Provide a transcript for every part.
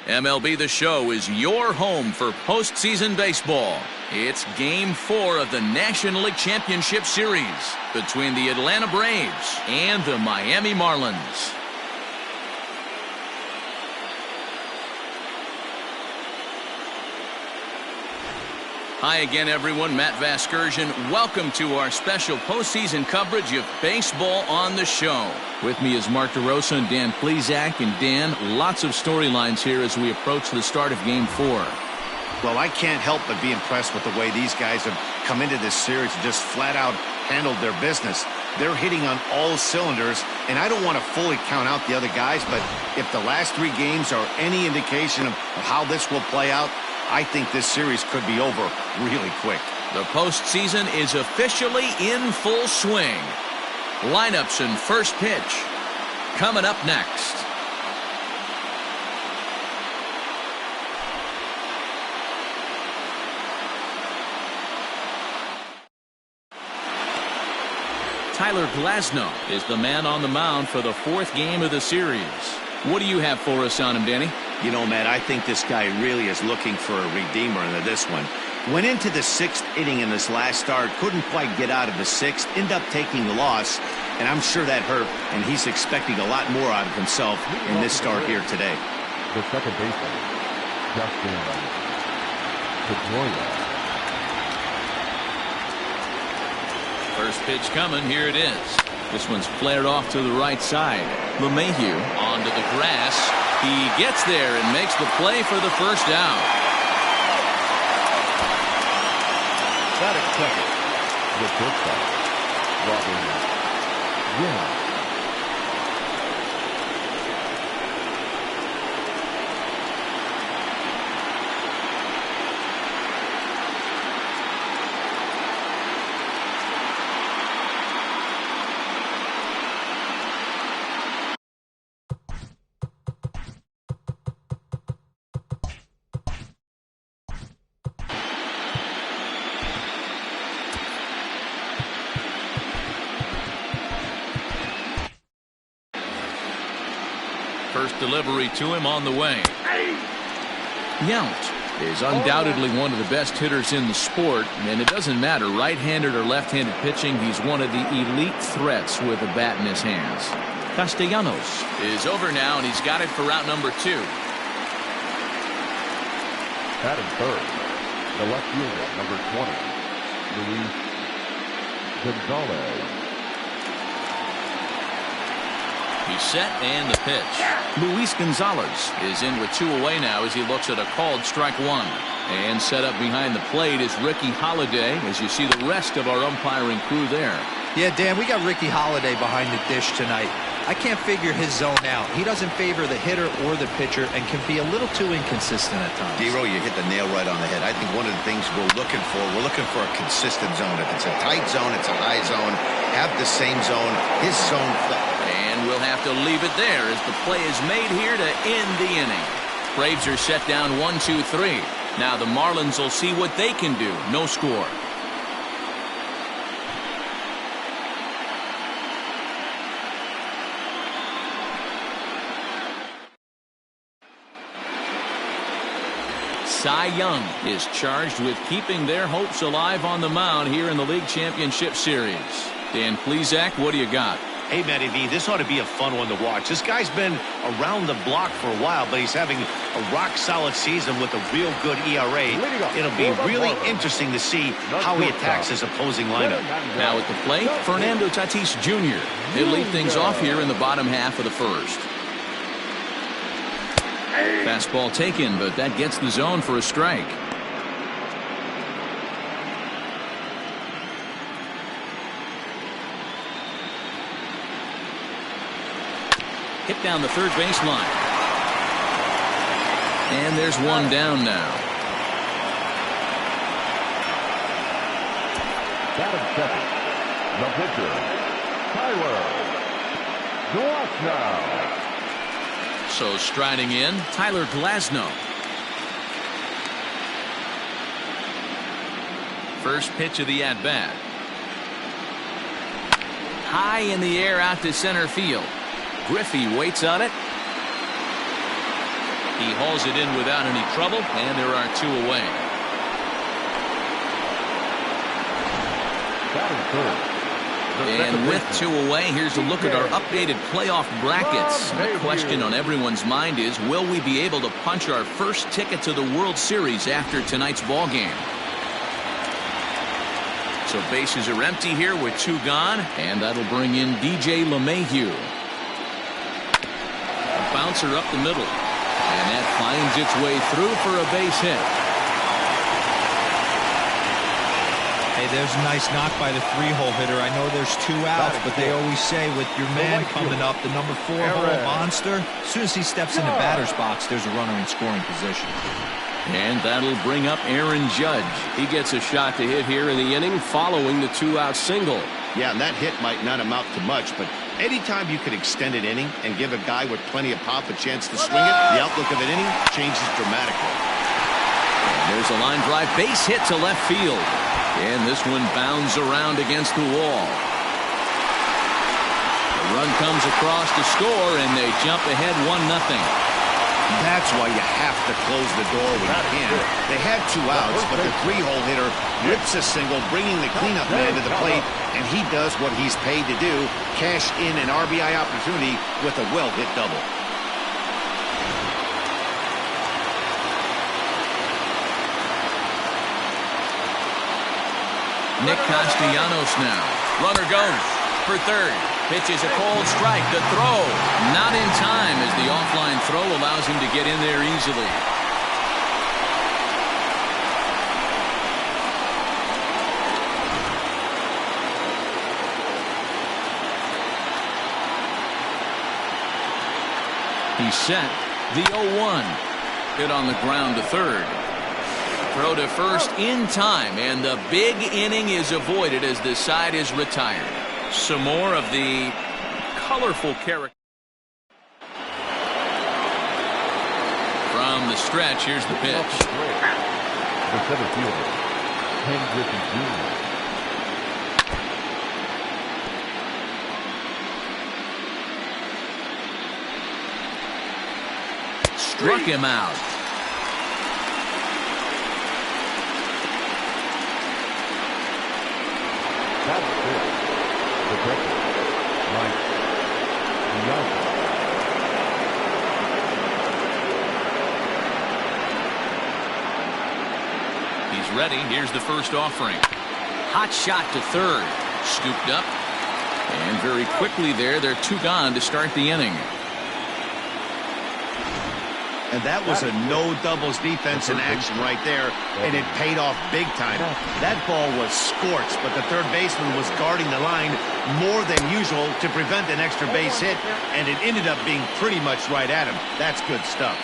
MLB The Show is your home for postseason baseball. It's Game 4 of the National League Championship Series between the Atlanta Braves and the Miami Marlins. Hi again, everyone. Matt Vasgersian. Welcome to our special postseason coverage of Baseball on the Show. With me is Mark DeRosa and Dan Plesac. And Dan, lots of storylines here as we approach the start of Game 4. Well, I can't help but be impressed with the way these guys have come into this series and just flat out handled their business. They're hitting on all cylinders, and I don't want to fully count out the other guys, but if the last 3 games are any indication of how this will play out, I think this series could be over really quick. The postseason is officially in full swing. Lineups and first pitch coming up next. Tyler Glasnow is the man on the mound for the 4th game of the series. What do you have for us on him, Danny? You know, Matt, I think this guy really is looking for a redeemer into this one. Went into the 6th inning in this last start, couldn't quite get out of the 6th, ended up taking the loss, and I'm sure that hurt, and he's expecting a lot more out of himself in this start here today. The second baseman, Justin Correa. First pitch coming. Here it is. This one's flared off to the right side. LeMahieu onto the grass. He gets there and makes the play for the first out. That is second. The shortstop, Robert. Yeah. First delivery to him on the way. Yount is undoubtedly one of the best hitters in the sport, and it doesn't matter right-handed or left-handed pitching. He's one of the elite threats with a bat in his hands. Castellanos is over now, and he's got it for route number 2. Batting third, the left fielder, number 20, Luis Gonzalez. He's set and the pitch. Luis Gonzalez is in with 2 away now as he looks at a called strike 1. And set up behind the plate is Ricky Holiday as you see the rest of our umpiring crew there. Yeah, Dan, we got Ricky Holiday behind the dish tonight. I can't figure his zone out. He doesn't favor the hitter or the pitcher and can be a little too inconsistent at times. D-Row, you hit the nail right on the head. I think one of the things we're looking for a consistent zone. If it's a tight zone, it's a high zone. Have the same zone. His zone. And we'll have to leave it there as the play is made here to end the inning. Braves are set down 1-2-3. Now the Marlins will see what they can do. No score. Cy Young is charged with keeping their hopes alive on the mound here in the League Championship Series. Dan Plesac, what do you got? Hey, Manny V, this ought to be a fun one to watch. This guy's been around the block for a while, but he's having a rock-solid season with a real good ERA. It'll be really interesting to see how he attacks his opposing lineup. Now at the plate, Fernando Tatis Jr. He'll lead things off here in the bottom half of the first. Fastball taken, but that gets the zone for a strike. Hit down the third baseline. And there's one down now. Batting second, the pitcher, Tyler Glasnow. So striding in, Tyler Glasnow. First pitch of the at-bat. High in the air out to center field. Griffey waits on it. He hauls it in without any trouble, and there are 2 away. Batting third. And with 2 away, here's a look at our updated playoff brackets. The question on everyone's mind is, will we be able to punch our first ticket to the World Series after tonight's ball game? So bases are empty here with 2 gone, and that'll bring in DJ LeMahieu. A bouncer up the middle, and that finds its way through for a base hit. Hey, there's a nice knock by the 3-hole hitter. I know there's 2 outs, but they always say with your man coming up, the number 4-hole monster, as soon as he steps in the batter's box, there's a runner in scoring position. And that'll bring up Aaron Judge. He gets a shot to hit here in the inning following the 2-out single. Yeah, and that hit might not amount to much, but anytime you can extend an inning and give a guy with plenty of pop a chance to swing it, the outlook of an inning changes dramatically. And there's a line drive base hit to left field. And this one bounds around against the wall. The run comes across to score, and they jump ahead 1-0. That's why you have to close the door when you can. They had 2 outs, but the 3-hole hitter rips a single, bringing the cleanup man to the plate, and he does what he's paid to do, cash in an RBI opportunity with a well-hit double. Nick Castellanos now. Runner goes for third. Pitches a cold strike. The throw not in time as the offline throw allows him to get in there easily. He's set. The 0-1. Hit on the ground to third. Throw to first in time, and the big inning is avoided as the side is retired. Some more of the colorful character. From the stretch, here's the pitch. The center fielder, Griffey Jr. Struck him out. He's ready. Here's the first offering. Hot shot to third. Scooped up. And very quickly there, they're 2 gone to start the inning. And that was a no doubles defense in action right there, and it paid off big time. That ball was scorched, but the third baseman was guarding the line more than usual to prevent an extra base hit, and it ended up being pretty much right at him. That's good stuff.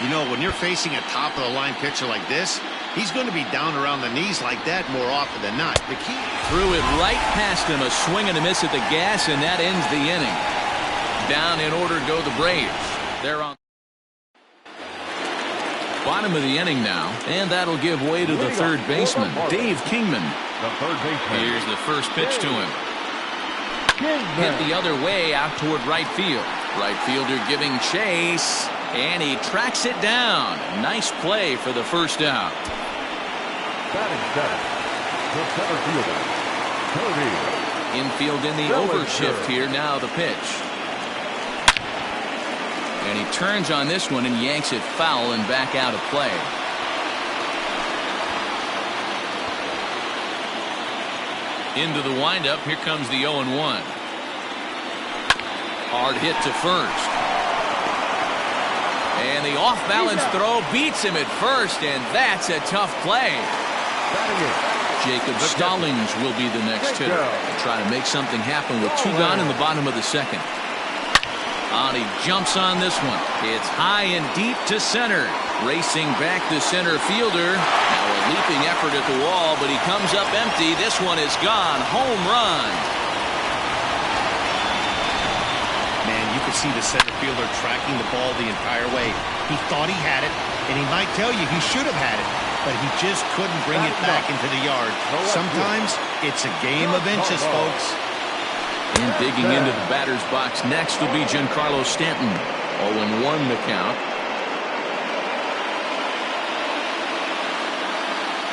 You know, when you're facing a top-of-the-line pitcher like this, he's going to be down around the knees like that more often than not. The key threw it right past him, a swing and a miss at the gas, and that ends the inning. Down in order to go the Braves. They're on bottom of the inning now, and that'll give way to the third baseman, Dave Kingman. Here's the first pitch to him. Hit the other way out toward right field. Right fielder giving chase, and he tracks it down. Nice play for the first out. The center fielder, Cody. Infield in the overshift here. Now the pitch. And he turns on this one and yanks it foul and back out of play. Into the windup. Here comes the 0-1. Hard hit to first. And the off-balance throw beats him at first, and that's a tough play. Jacob Stallings will be the next hitter. Try to make something happen with 2 gone in the bottom of the second. And he jumps on this one. It's high and deep to center. Racing back the center fielder. Now a leaping effort at the wall, but he comes up empty. This one is gone. Home run. Man, you could see the center fielder tracking the ball the entire way. He thought he had it, and he might tell you he should have had it, but he just couldn't bring it back into the yard. Sometimes it's a game of inches, folks. And digging into the batter's box next will be Giancarlo Stanton. 0-1 the count.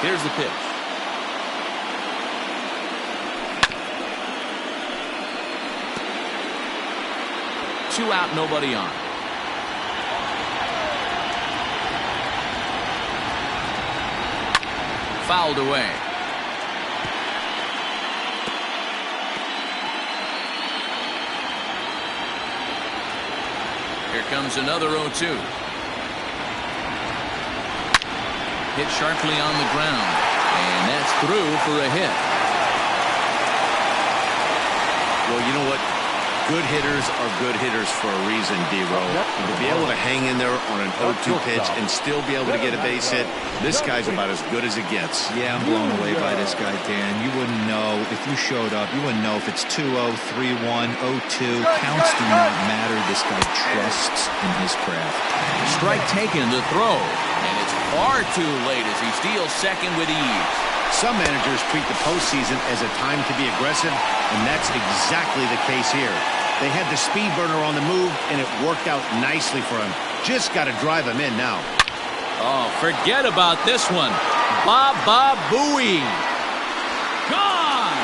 Here's the pitch. Two out, nobody on. Fouled away. Here comes another 0-2. Hit sharply on the ground, and that's through for a hit. Well, you know what? Good hitters are good hitters for a reason, D-Row. To be able to hang in there on an 0-2 pitch and still be able to get a base hit, this guy's about as good as it gets. Yeah, I'm blown away by this guy, Dan. You wouldn't know if you showed up. You wouldn't know if it's 2-0, 3-1, 0-2. Counts do not matter. This guy trusts in his craft. Strike taken, the throw, and it's far too late as he steals second with ease. Some managers treat the postseason as a time to be aggressive, and that's exactly the case here. They had the speed burner on the move, and it worked out nicely for him. Just got to drive him in now. Oh, forget about this one. Baba Booey. Gone.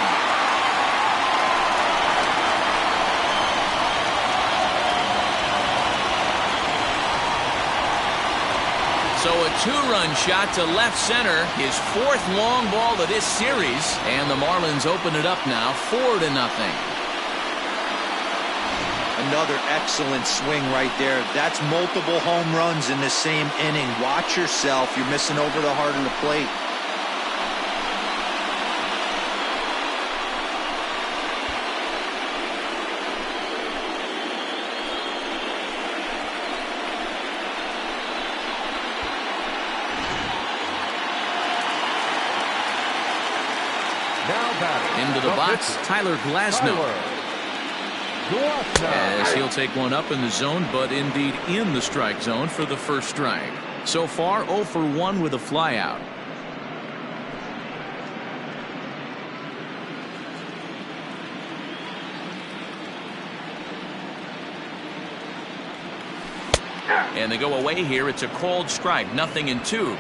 So a two-run shot to left center, his fourth long ball of this series, and the Marlins open it up now 4-0. Another excellent swing right there. That's multiple home runs in the same inning. Watch yourself. You're missing over the heart of the plate. Now batting. Into the box, Tyler Glasnow. As he'll take one up in the zone, but indeed in the strike zone for the first strike. So far 0 for 1 with a flyout. And they go away here. It's a called strike, 0-2.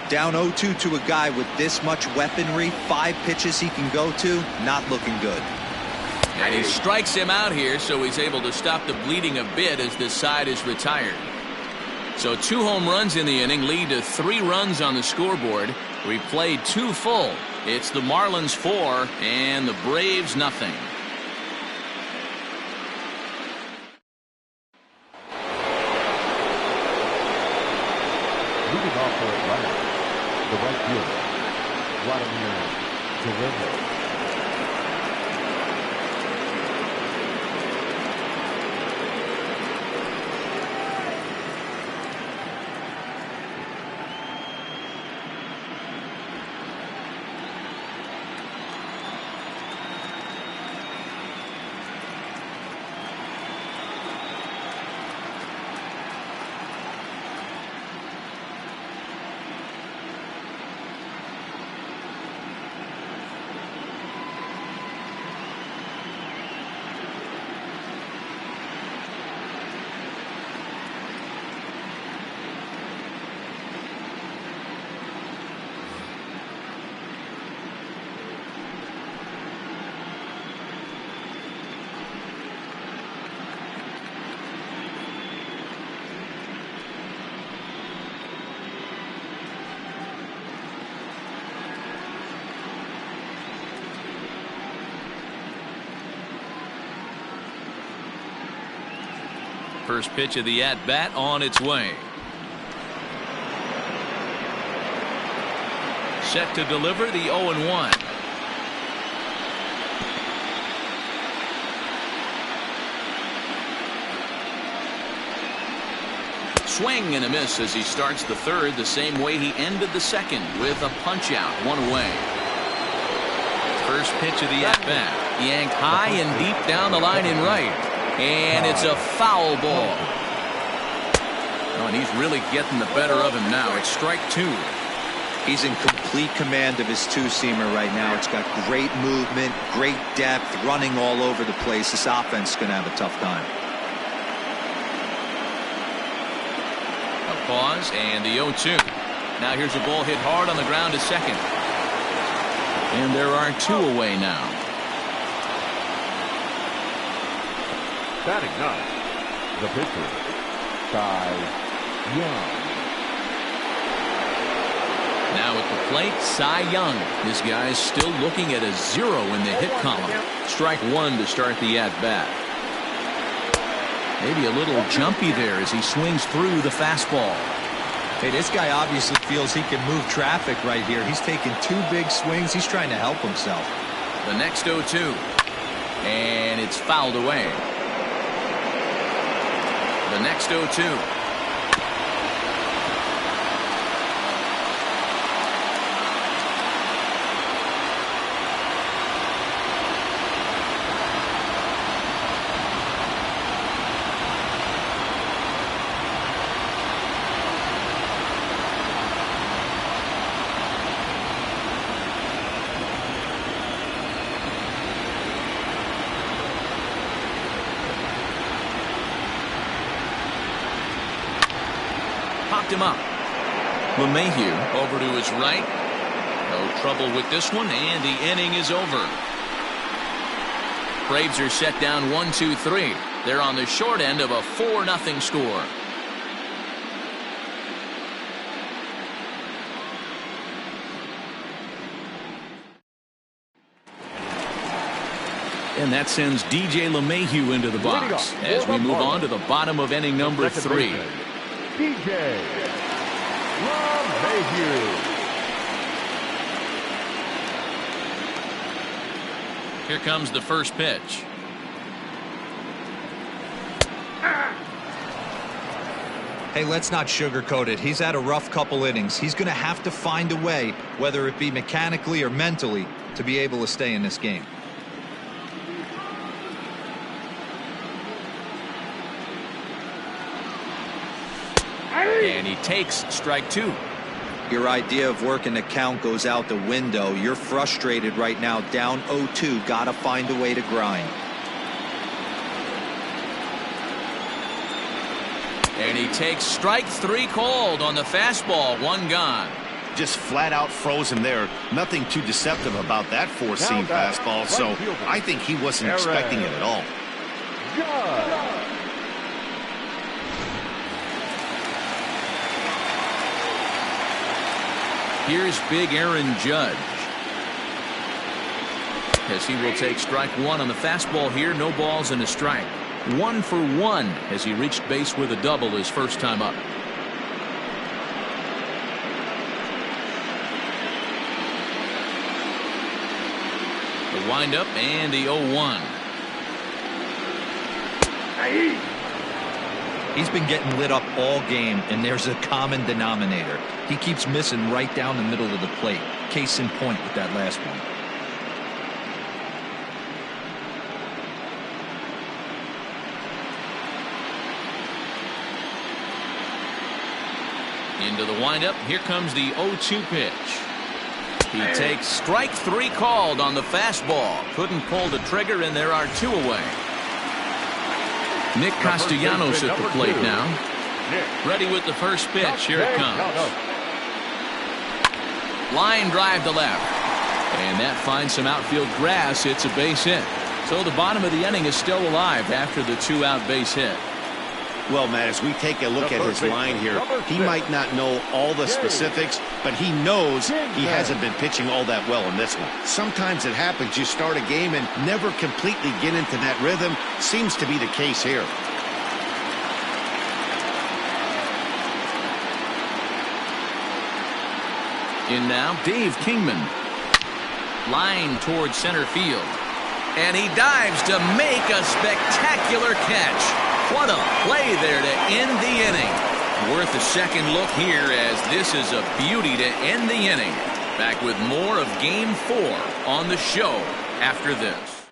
Down 0-2 to a guy with this much weaponry, 5 pitches he can go to, not looking good. And he strikes him out here, so he's able to stop the bleeding a bit as this side is retired. So 2 home runs in the inning lead to 3 runs on the scoreboard. We played 2 full. It's the Marlins 4 and the Braves 0. Leading off for Atlanta, the right fielder, Vladimir Guerrero. First pitch of the at-bat on its way. Set to deliver the 0-1. Swing and a miss as he starts the third the same way he ended the second, with a punch-out, 1 away. First pitch of the at-bat. Yanked high and deep down the line in right. And it's a foul ball. Oh, and he's really getting the better of him now. It's strike 2. He's in complete command of his two-seamer right now. It's got great movement, great depth, running all over the place. This offense is going to have a tough time. A pause and the 0-2. Now here's a ball hit hard on the ground to second. And there are 2 away now. Batting ninth, the pitcher, Cy Young. Now at the plate, Cy Young. This guy's still looking at a 0 in the hit column. Strike 1 to start the at-bat. Maybe a little jumpy there as he swings through the fastball. Hey, this guy obviously feels he can move traffic right here. He's taking 2 big swings. He's trying to help himself. The next 0-2. And it's fouled away. The next 0-2. Popped him up. LeMahieu over to his right. No trouble with this one, and the inning is over. Braves are set down 1-2-3. They're on the short end of a 4-0 score. And that sends DJ LeMahieu into the box as we move on to the bottom of inning number 3. DJ LeMahieu. Here comes the first pitch. Hey, let's not sugarcoat it. He's had a rough couple innings. He's going to have to find a way, whether it be mechanically or mentally, to be able to stay in this game. And he takes strike 2. Your idea of working the count goes out the window. You're frustrated right now, down 0-2. Got to find a way to grind. And he takes strike 3 called on the fastball. 1 gone. Just flat out frozen there. Nothing too deceptive about that 4-seam fastball, so I think he wasn't expecting it at all. Here's big Aaron Judge, as he will take strike 1 on the fastball here. No balls and a strike. 1 for 1 as he reached base with a double his first time up. The windup and the 0-1. He's been getting lit up all game, and there's a common denominator. He keeps missing right down the middle of the plate. Case in point with that last one. Into the windup. Here comes the 0-2 pitch. He takes strike 3 called on the fastball. Couldn't pull the trigger, and there are 2 away. Nick Castellanos at the plate now. Ready with the first pitch. Here it comes. Line drive to left. And that finds some outfield grass. It's a base hit. So the bottom of the inning is still alive after the 2-out base hit. Well, Matt, as we take a look at his line here, he might not know all the specifics, but he knows he hasn't been pitching all that well in this one. Sometimes it happens. You start a game and never completely get into that rhythm. Seems to be the case here. In now, Dave Kingman. Line towards center field. And he dives to make a spectacular catch. What a play there to end the inning. Worth a second look here, as this is a beauty to end the inning. Back with more of Game 4 on the show after this.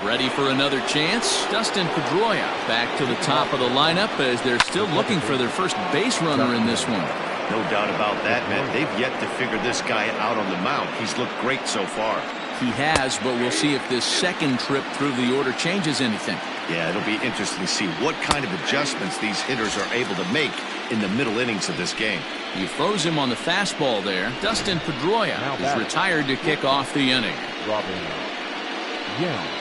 Ready for another chance? Dustin Pedroia back to the top of the lineup as they're still looking for their first base runner in this one. No doubt about that, man. They've yet to figure this guy out on the mound. He's looked great so far. He has, but we'll see if this second trip through the order changes anything. Yeah, it'll be interesting to see what kind of adjustments these hitters are able to make in the middle innings of this game. He froze him on the fastball there. Dustin Pedroia is retired to kick off the inning. Robin Young.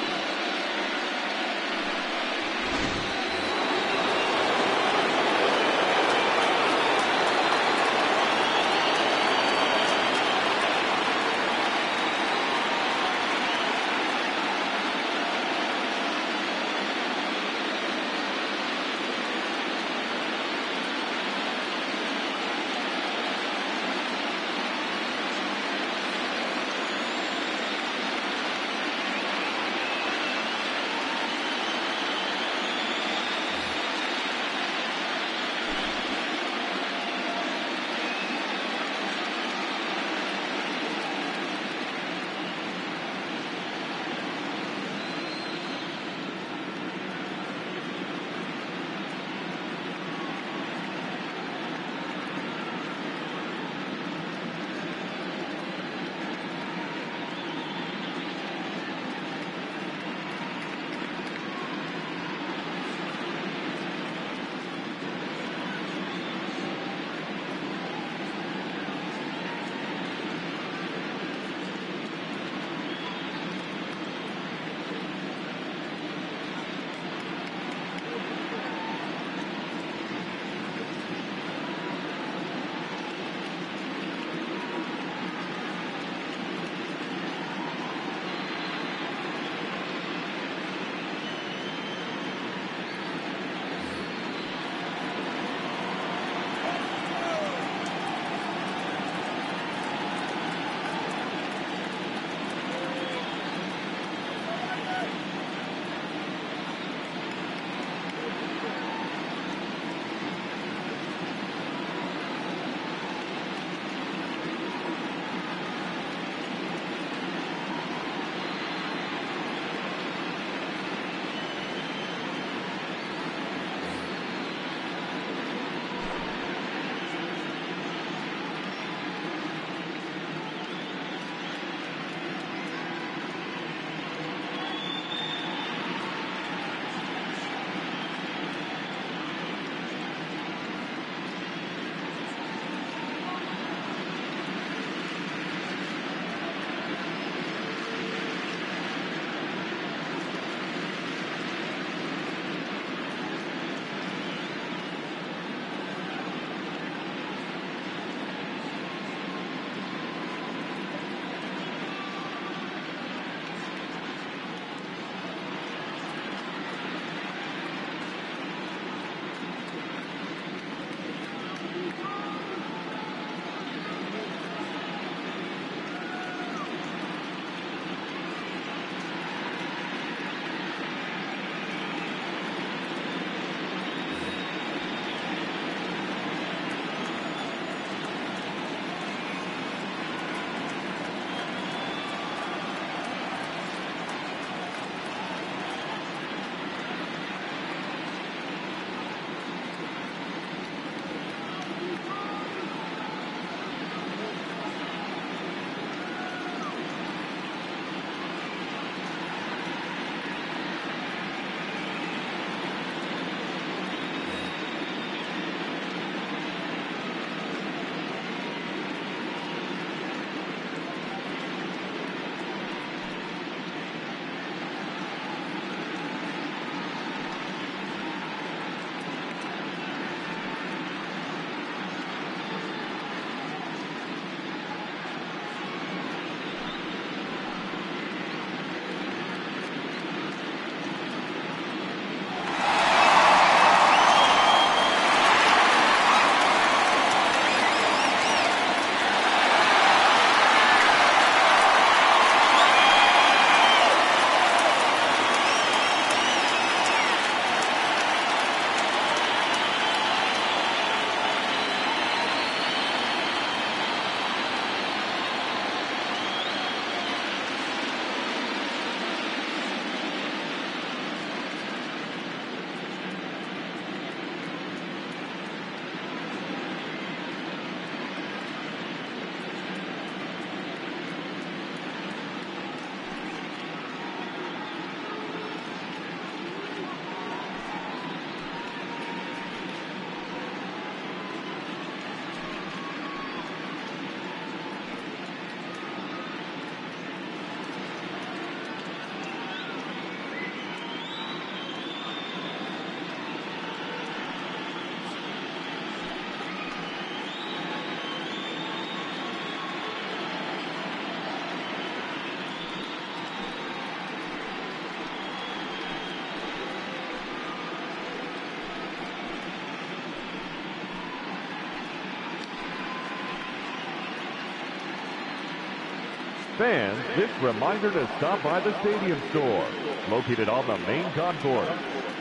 Fans, this reminder to stop by the Stadium Store, located on the main concourse,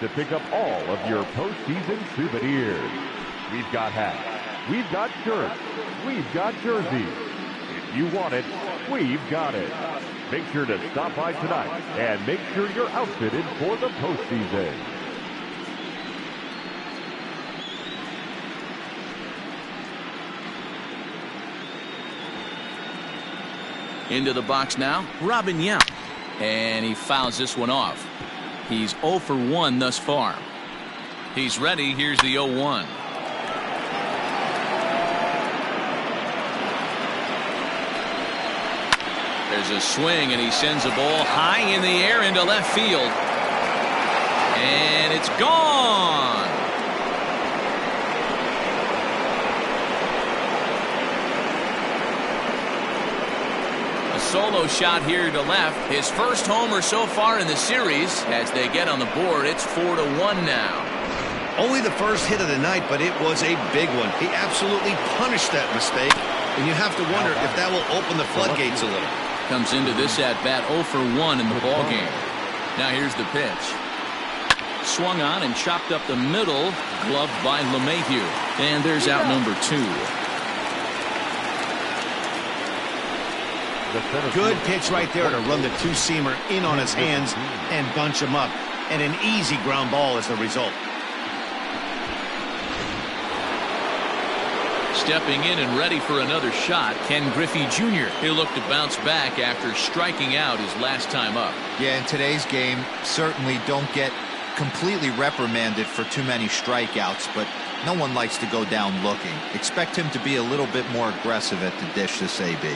to pick up all of your postseason souvenirs. We've got hats, we've got shirts, we've got jerseys. If you want it, we've got it. Make sure to stop by tonight and make sure you're outfitted for the postseason. Into the box now, Robin Yount. And he fouls this one off. He's 0 for 1 thus far. He's ready. Here's the 0-1. There's a swing, and he sends a ball high in the air into left field. And it's gone. A solo shot here to left. His first homer so far in the series. As they get on the board, it's 4-1 now. Only the first hit of the night, but it was a big one. He absolutely punished that mistake, and you have to wonder if that will open the floodgates a little. Comes into this at-bat 0 for 1 in the ballgame. Now here's the pitch. Swung on and chopped up the middle, gloved by LeMahieu. And there's out number 2. Good pitch right there to run the two-seamer in on his hands and bunch him up. And an easy ground ball as the result. Stepping in and ready for another shot, Ken Griffey Jr. He'll look to bounce back after striking out his last time up. Yeah, in today's game, certainly don't get completely reprimanded for too many strikeouts, but no one likes to go down looking. Expect him to be a little bit more aggressive at the dish this AB.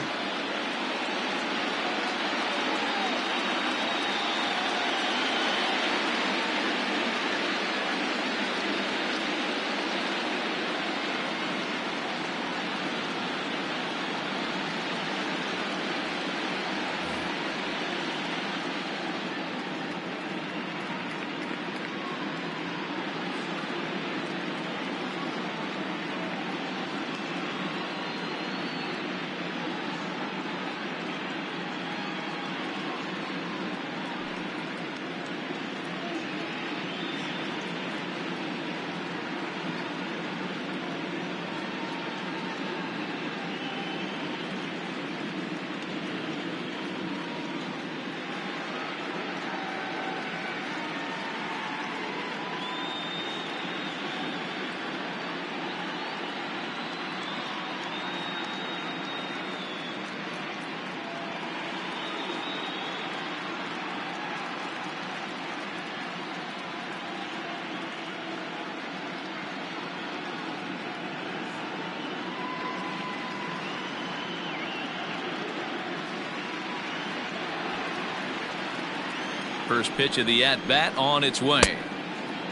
First pitch of the at-bat on its way.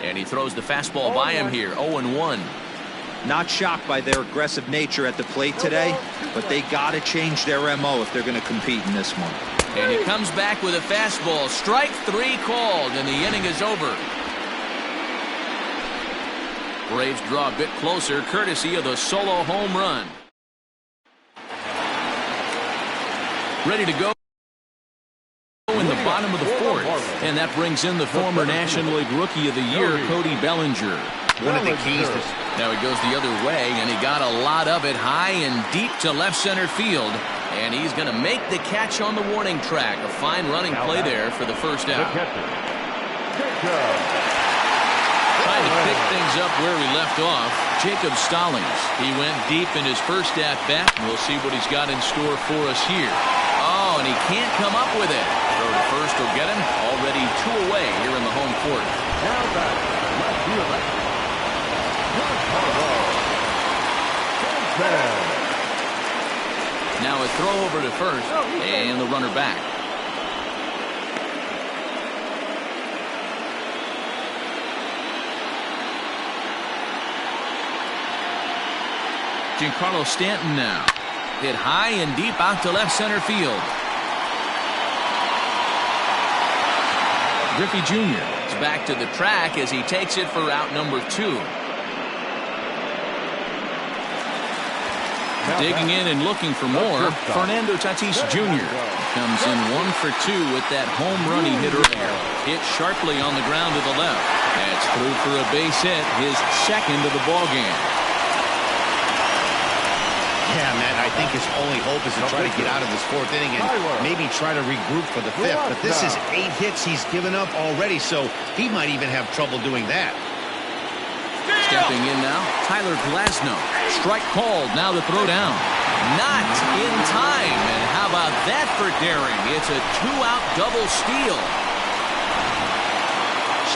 And he throws the fastball by him here. 0-1. Not shocked by their aggressive nature at the plate today, but they got to change their MO if they're going to compete in this one. And he comes back with a fastball. Strike 3 called, and the inning is over. Braves draw a bit closer, courtesy of the solo home run. Ready to go in the bottom of the 4th, and that brings in the former National League Rookie of the Year, Cody Bellinger. One of the keys to... Now he goes the other way, and he got a lot of it high and deep to left center field, and he's going to make the catch on the warning track. A fine running play there for the first out. Trying to pick things up where we left off, Jacob Stallings. He went deep in his first at-bat. We'll see what he's got in store for us here. Oh, and he can't come up with it. Throw to first will get him. Already 2 away here in the home court. Now back, left fielder, Giancarlo Stanton. Now a throw over to first, and the runner back. Giancarlo Stanton now. Hit high and deep out to left center field. Griffey Jr. is back to the track as he takes it for out number 2. Digging in and looking for more, Fernando Tatis Jr. comes in 1 for 2 with that home run he hit earlier. Hit sharply on the ground to the left. That's through for a base hit, his second of the ball game. Yeah, man, I think his only hope is to try to get out of this 4th inning and maybe try to regroup for the 5th. But this is 8 hits he's given up already, so he might even have trouble doing that. Stepping in now, Tyler Glasnow. Strike called, now to throw down. Not in time, and how about that for daring? It's a 2-out double steal.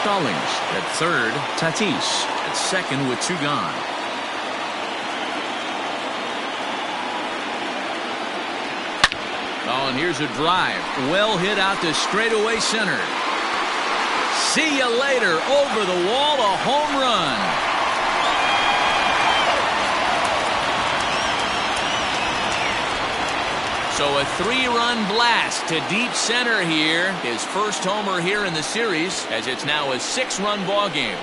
Stallings at third, Tatis at second with 2 gone. Oh, and here's a drive. Well hit out to straightaway center. See you later. Over the wall, a home run. So a 3-run blast to deep center here. His first homer here in the series, as it's now a 6-run ball game.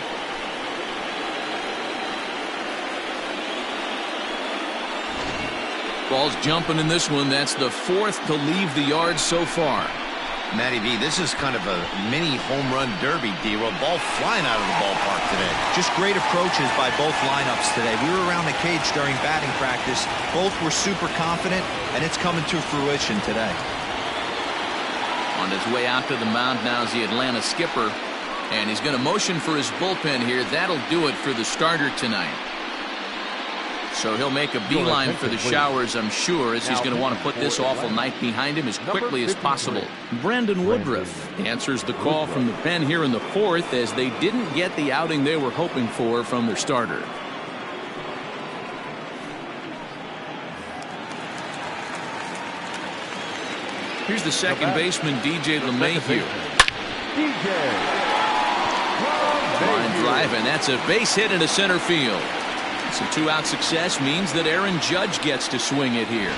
Ball's jumping in this one. That's the 4th to leave the yard so far. Matty V, this is kind of a mini home run derby, D-Roll. Ball flying out of the ballpark today. Just great approaches by both lineups today. We were around the cage during batting practice. Both were super confident, and it's coming to fruition today. On his way out to the mound now is the Atlanta skipper, and he's going to motion for his bullpen here. That'll do it for the starter tonight. So he'll make a beeline for the showers, I'm sure, as he's going to want to put this awful night behind him as quickly as possible. Brandon Woodruff answers the call from the pen here in the 4th, as they didn't get the outing they were hoping for from their starter. Here's the second baseman, DJ LeMahieu. Line drive, and that's a base hit into center field. So 2-out success means that Aaron Judge gets to swing it here.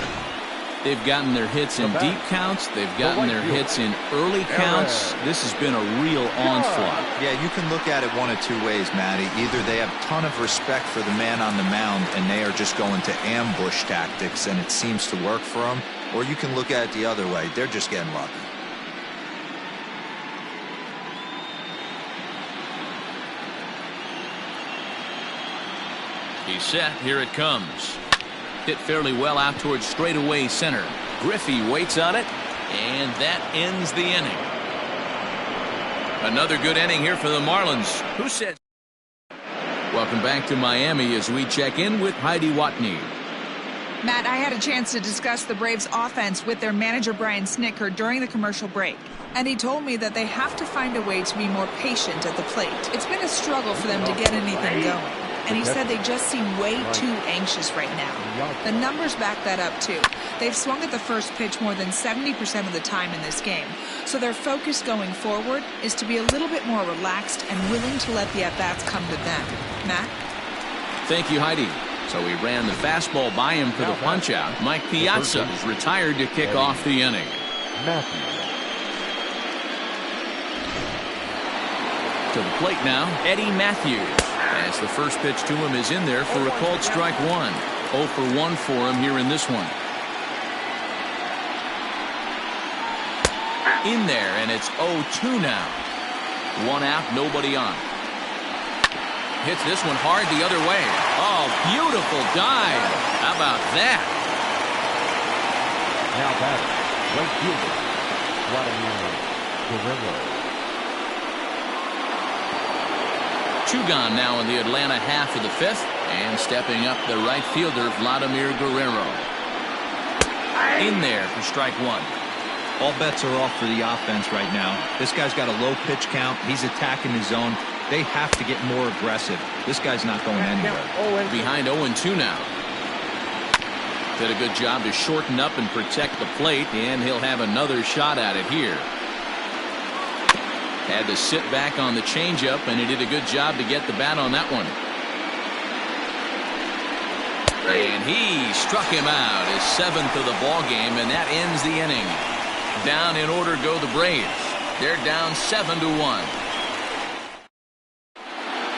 They've gotten their hits in deep counts. They've gotten their hits in early counts. This has been a real onslaught. Yeah, you can look at it one of 2 ways, Matty. Either they have a ton of respect for the man on the mound and they are just going to ambush tactics and it seems to work for them, or you can look at it the other way. They're just getting lucky. He's set. Here it comes. Hit fairly well out towards straightaway center. Griffey waits on it, and that ends the inning. Another good inning here for the Marlins. Who said? Welcome back to Miami as we check in with Heidi Watney. Matt, I had a chance to discuss the Braves offense with their manager Brian Snitker during the commercial break, and he told me that they have to find a way to be more patient at the plate. It's been a struggle for them to get anything going. And he said they just seem way too anxious right now. The numbers back that up, too. They've swung at the first pitch more than 70% of the time in this game. So their focus going forward is to be a little bit more relaxed and willing to let the at-bats come to them. Matt? Thank you, Heidi. So he ran the fastball by him for the punch-out. Mike Piazza is retired to kick off the inning. To the plate now, Eddie Matthews. As the first pitch to him is in there for a called strike 1. 0 for 1 for him here in this one. In there, and it's 0-2 now. 1 out, nobody on. Hits this one hard the other way. Oh, beautiful dive. How about that? Now batting, right fielder, Vladimir Guerrero. 2 gone now in the Atlanta half of the 5th, and stepping up the right fielder, Vladimir Guerrero. In there for strike 1. All bets are off for the offense right now. This guy's got a low pitch count. He's attacking his zone. They have to get more aggressive. This guy's not going anywhere. Behind 0-2 now. Did a good job to shorten up and protect the plate, and he'll have another shot at it here. Had to sit back on the changeup, and he did a good job to get the bat on that one. And he struck him out, his 7th of the ball game, and that ends the inning. Down in order go the Braves. They're down 7-1.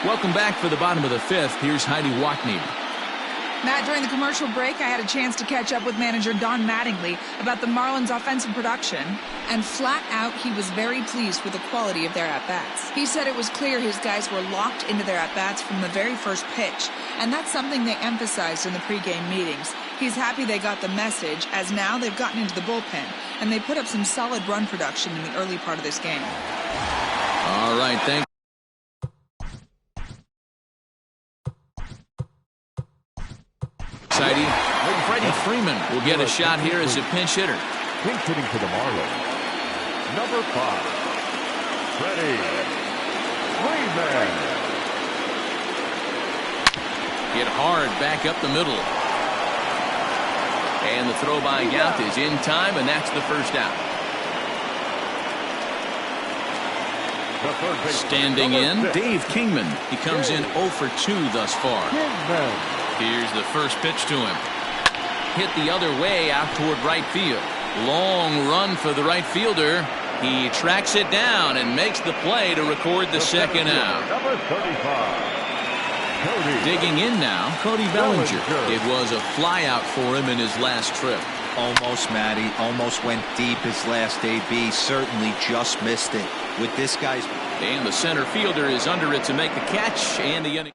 Welcome back for the bottom of the 5th. Here's Heidi Watney. Matt, during the commercial break, I had a chance to catch up with manager Don Mattingly about the Marlins' offensive production. And flat out, he was very pleased with the quality of their at-bats. He said it was clear his guys were locked into their at-bats from the very first pitch. And that's something they emphasized in the pregame meetings. He's happy they got the message, as now they've gotten into the bullpen. And they put up some solid run production in the early part of this game. All right, thanks. Freddie Freeman will get a shot here as a pinch hitter. Pinch hitting for the Marlins. Number 5, Freddie Freeman. Hit hard back up the middle. And the throw by Gout is in time, and that's the first out. Standing in, Dave Kingman. He comes in 0 for 2 thus far. Here's the first pitch to him. Hit the other way out toward right field. Long run for the right fielder. He tracks it down and makes the play to record the second out. Number 35. Digging in now, Cody Bellinger. It was a flyout for him in his last trip. Almost, Matty. Almost went deep his last AB. Certainly just missed it. With this guy's... And the center fielder is under it to make the catch. And the...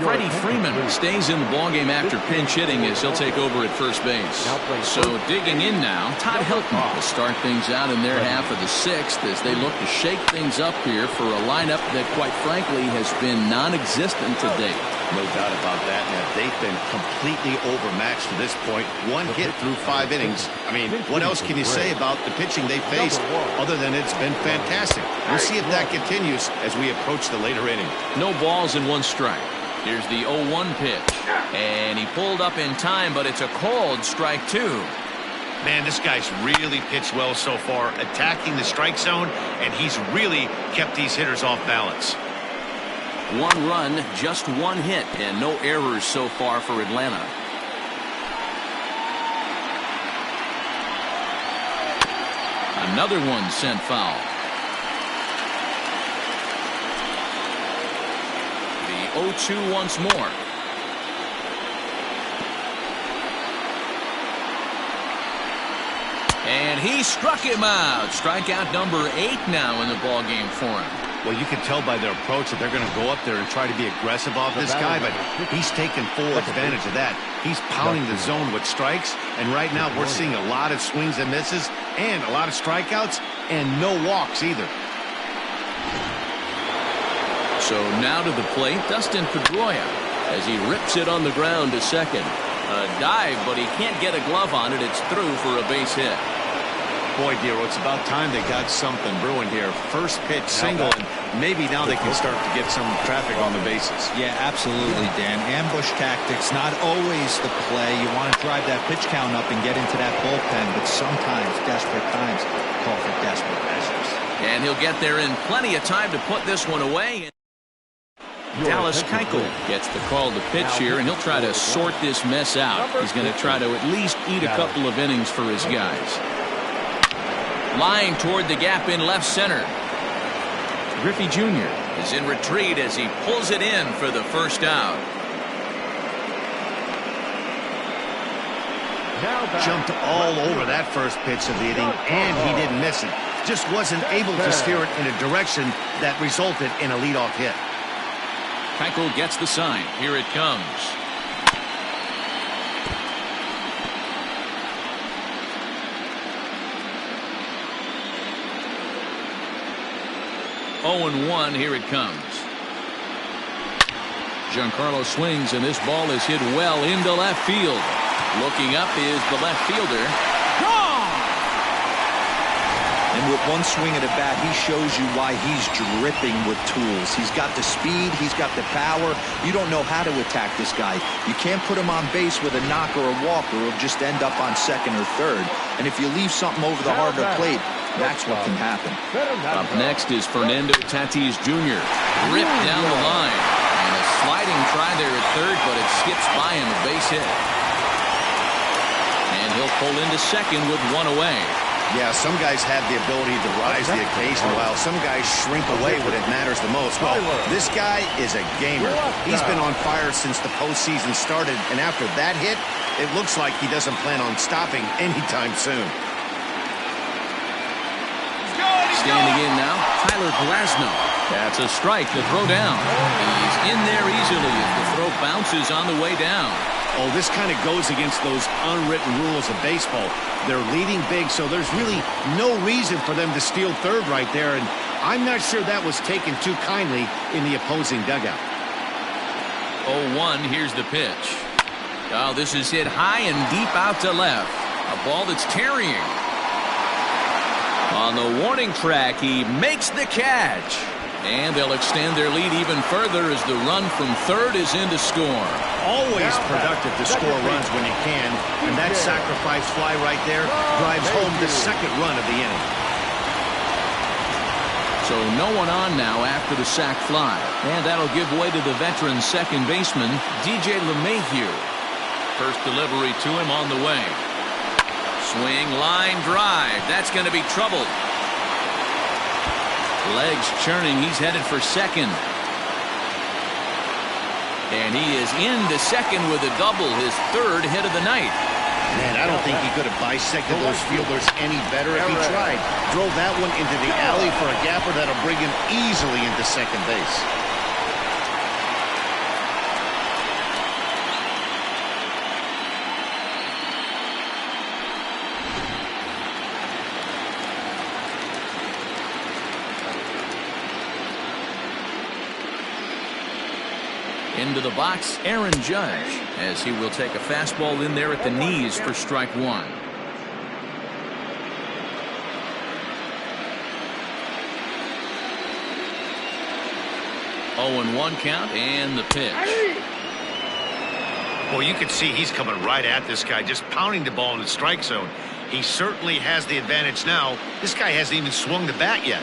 Freddie Freeman stays in the ballgame after pinch hitting as he'll take over at first base. So digging in now, Todd Hilton will start things out in their half of the 6th as they look to shake things up here for a lineup that, quite frankly, has been non-existent to date. No doubt about that. Now, they've been completely overmatched to this point. 1 hit through 5 innings. I mean, what else can you say about the pitching they faced other than it's been fantastic? We'll see if that continues as we approach the later inning. No balls and 1 strike. Here's the 0-1 pitch. And he pulled up in time, but it's a called strike 2. Man, this guy's really pitched well so far, attacking the strike zone, and he's really kept these hitters off balance. 1 run, just 1 hit, and no errors so far for Atlanta. Another one sent foul. The 0-2 once more. And he struck him out. Strikeout number 8 now in the ballgame for him. Well, you can tell by their approach that they're going to go up there and try to be aggressive off this guy, but he's taking full advantage of that. He's pounding the zone with strikes, and right now we're seeing a lot of swings and misses and a lot of strikeouts and no walks either. So now to the plate, Dustin Pedroia as he rips it on the ground to second. A dive, but he can't get a glove on it. It's through for a base hit. Boy, Dero, it's about time they got something brewing here. First pitch single, and maybe now they can start to get some traffic on the bases. Yeah, absolutely, Dan. Ambush tactics, not always the play. You want to drive that pitch count up and get into that bullpen, but sometimes, desperate times, call for desperate measures. And he'll get there in plenty of time to put this one away. Dallas Keuchel gets the call to pitch here, and he'll try to sort this mess out. He's going to try to at least eat a couple of innings for his guys. Line toward the gap in left center. Griffey Jr. is in retreat as he pulls it in for the first out. Jumped all over that first pitch of the inning, and he didn't miss it. Just wasn't able to steer it in a direction that resulted in a leadoff hit. Keuchel gets the sign. Here it comes. Oh, and 1. Here it comes. Giancarlo swings, and this ball is hit well into left field. Looking up is the left fielder. Gone! And with one swing of the bat, he shows you why he's dripping with tools. He's got the speed. He's got the power. You don't know how to attack this guy. You can't put him on base with a knock or a walk, or he'll just end up on second or third. And if you leave something over the heart of the plate, that's what can happen. Up next is Fernando Tatis Jr. Ripped down the line. And a sliding try there at third, but it skips by him, a base hit. And he'll pull into second with 1 away. Yeah, some guys have the ability to rise the occasion while some guys shrink away when it matters the most. Well, this guy is a gamer. He's been on fire since the postseason started, and after that hit, it looks like he doesn't plan on stopping anytime soon. Standing in now, Glasnow. That's a strike to throw down. He's in there easily as the throw bounces on the way down. Oh, this kind of goes against those unwritten rules of baseball. They're leading big, so there's really no reason for them to steal third right there, and I'm not sure that was taken too kindly in the opposing dugout. 0-1, here's the pitch. Oh, this is hit high and deep out to left. A ball that's carrying. On the warning track, he makes the catch. And they'll extend their lead even further as the run from third is in to score. Always productive to score runs when you can, and that sacrifice fly right there drives home the second run of the inning. So no one on now after the sac fly. And that'll give way to the veteran second baseman, DJ LeMahieu. First delivery to him on the way. Swing, line drive. That's going to be trouble. Legs churning. He's headed for second. And he is into second with a double, his third hit of the night. Man, I don't think he could have bisected those fielders any better if he tried. Drove that one into the alley for a gapper that'll bring him easily into second base. Into the box, Aaron Judge, as he will take a fastball in there at the knees for strike one. Oh, and 1 count, and the pitch. Well, you can see he's coming right at this guy, just pounding the ball in the strike zone. He certainly has the advantage now. This guy hasn't even swung the bat yet.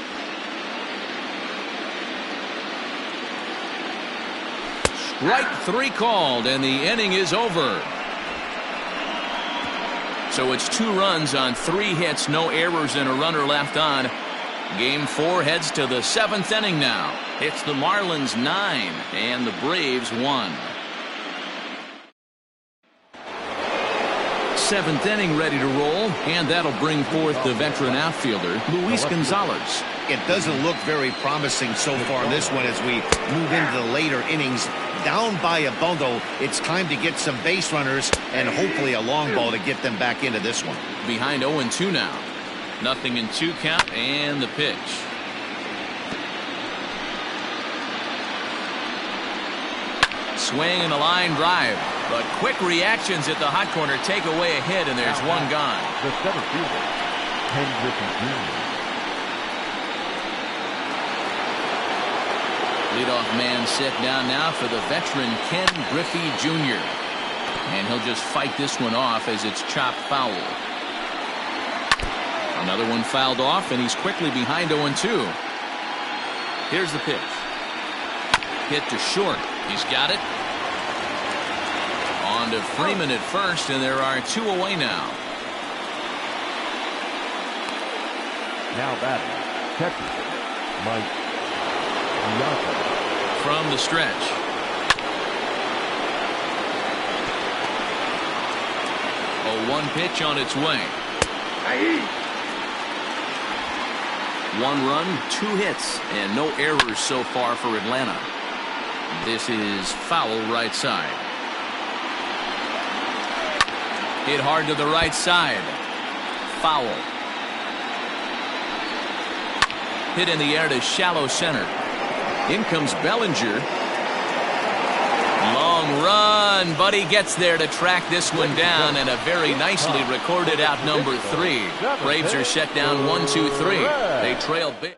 Strike 3 called, and the inning is over. So it's 2 runs on 3 hits, no errors, and a runner left on. Game 4 heads to the 7th inning now. It's the Marlins 9 and the Braves 1. 7th inning ready to roll, and that'll bring forth the veteran outfielder, Luis Gonzalez. It doesn't look very promising so far in this one as we move into the later innings. Down by a bundle, it's time to get some base runners and hopefully a long ball to get them back into this one. Behind 0-2 now. Nothing in 2 count, and the pitch. Swing and a line drive. But quick reactions at the hot corner take away a hit, and there's 1 gone. The center fielder, Griffey Jr. Leadoff man set down now for the veteran Ken Griffey Jr. And he'll just fight this one off as it's chopped foul. Another one fouled off, and he's quickly behind 0-2. Here's the pitch. Hit to short. He's got it. On to Freeman at first, and there are 2 away now. Now batting, catcher, Machado. From the stretch. A 1 pitch on its way. 1 run, 2 hits, and no errors so far for Atlanta. This is foul right side. Hit hard to the right side. Foul. Hit in the air to shallow center. In comes Bellinger. Long run, but he gets there to track this one down, and a very nicely recorded out number 3. Braves are set down 1-2-3. They trail big.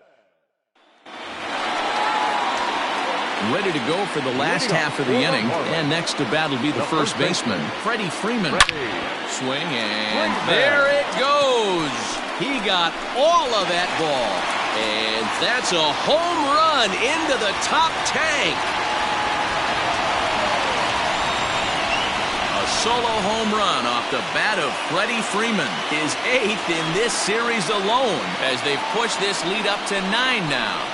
Ready to go for the last half of the inning, and next to bat will be the first baseman, Freddie Freeman. Swing, and there it goes. He got all of that ball, and that's a home run into the top tank. A solo home run off the bat of Freddie Freeman. His 8th in this series alone as they've pushed this lead up to 9 now.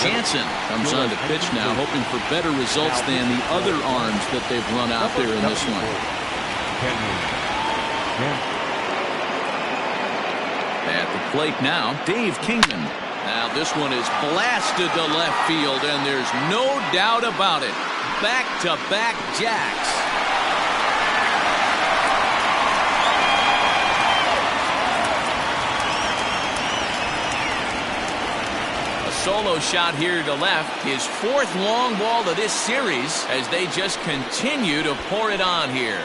Jansen comes on to pitch now, hoping for better results than the other arms that they've run out there in this one. At the plate now, Dave Kingman. Now this one is blasted to left field, and there's no doubt about it. Back-to-back jacks. Solo shot here to left, his 4th long ball of this series as they just continue to pour it on here.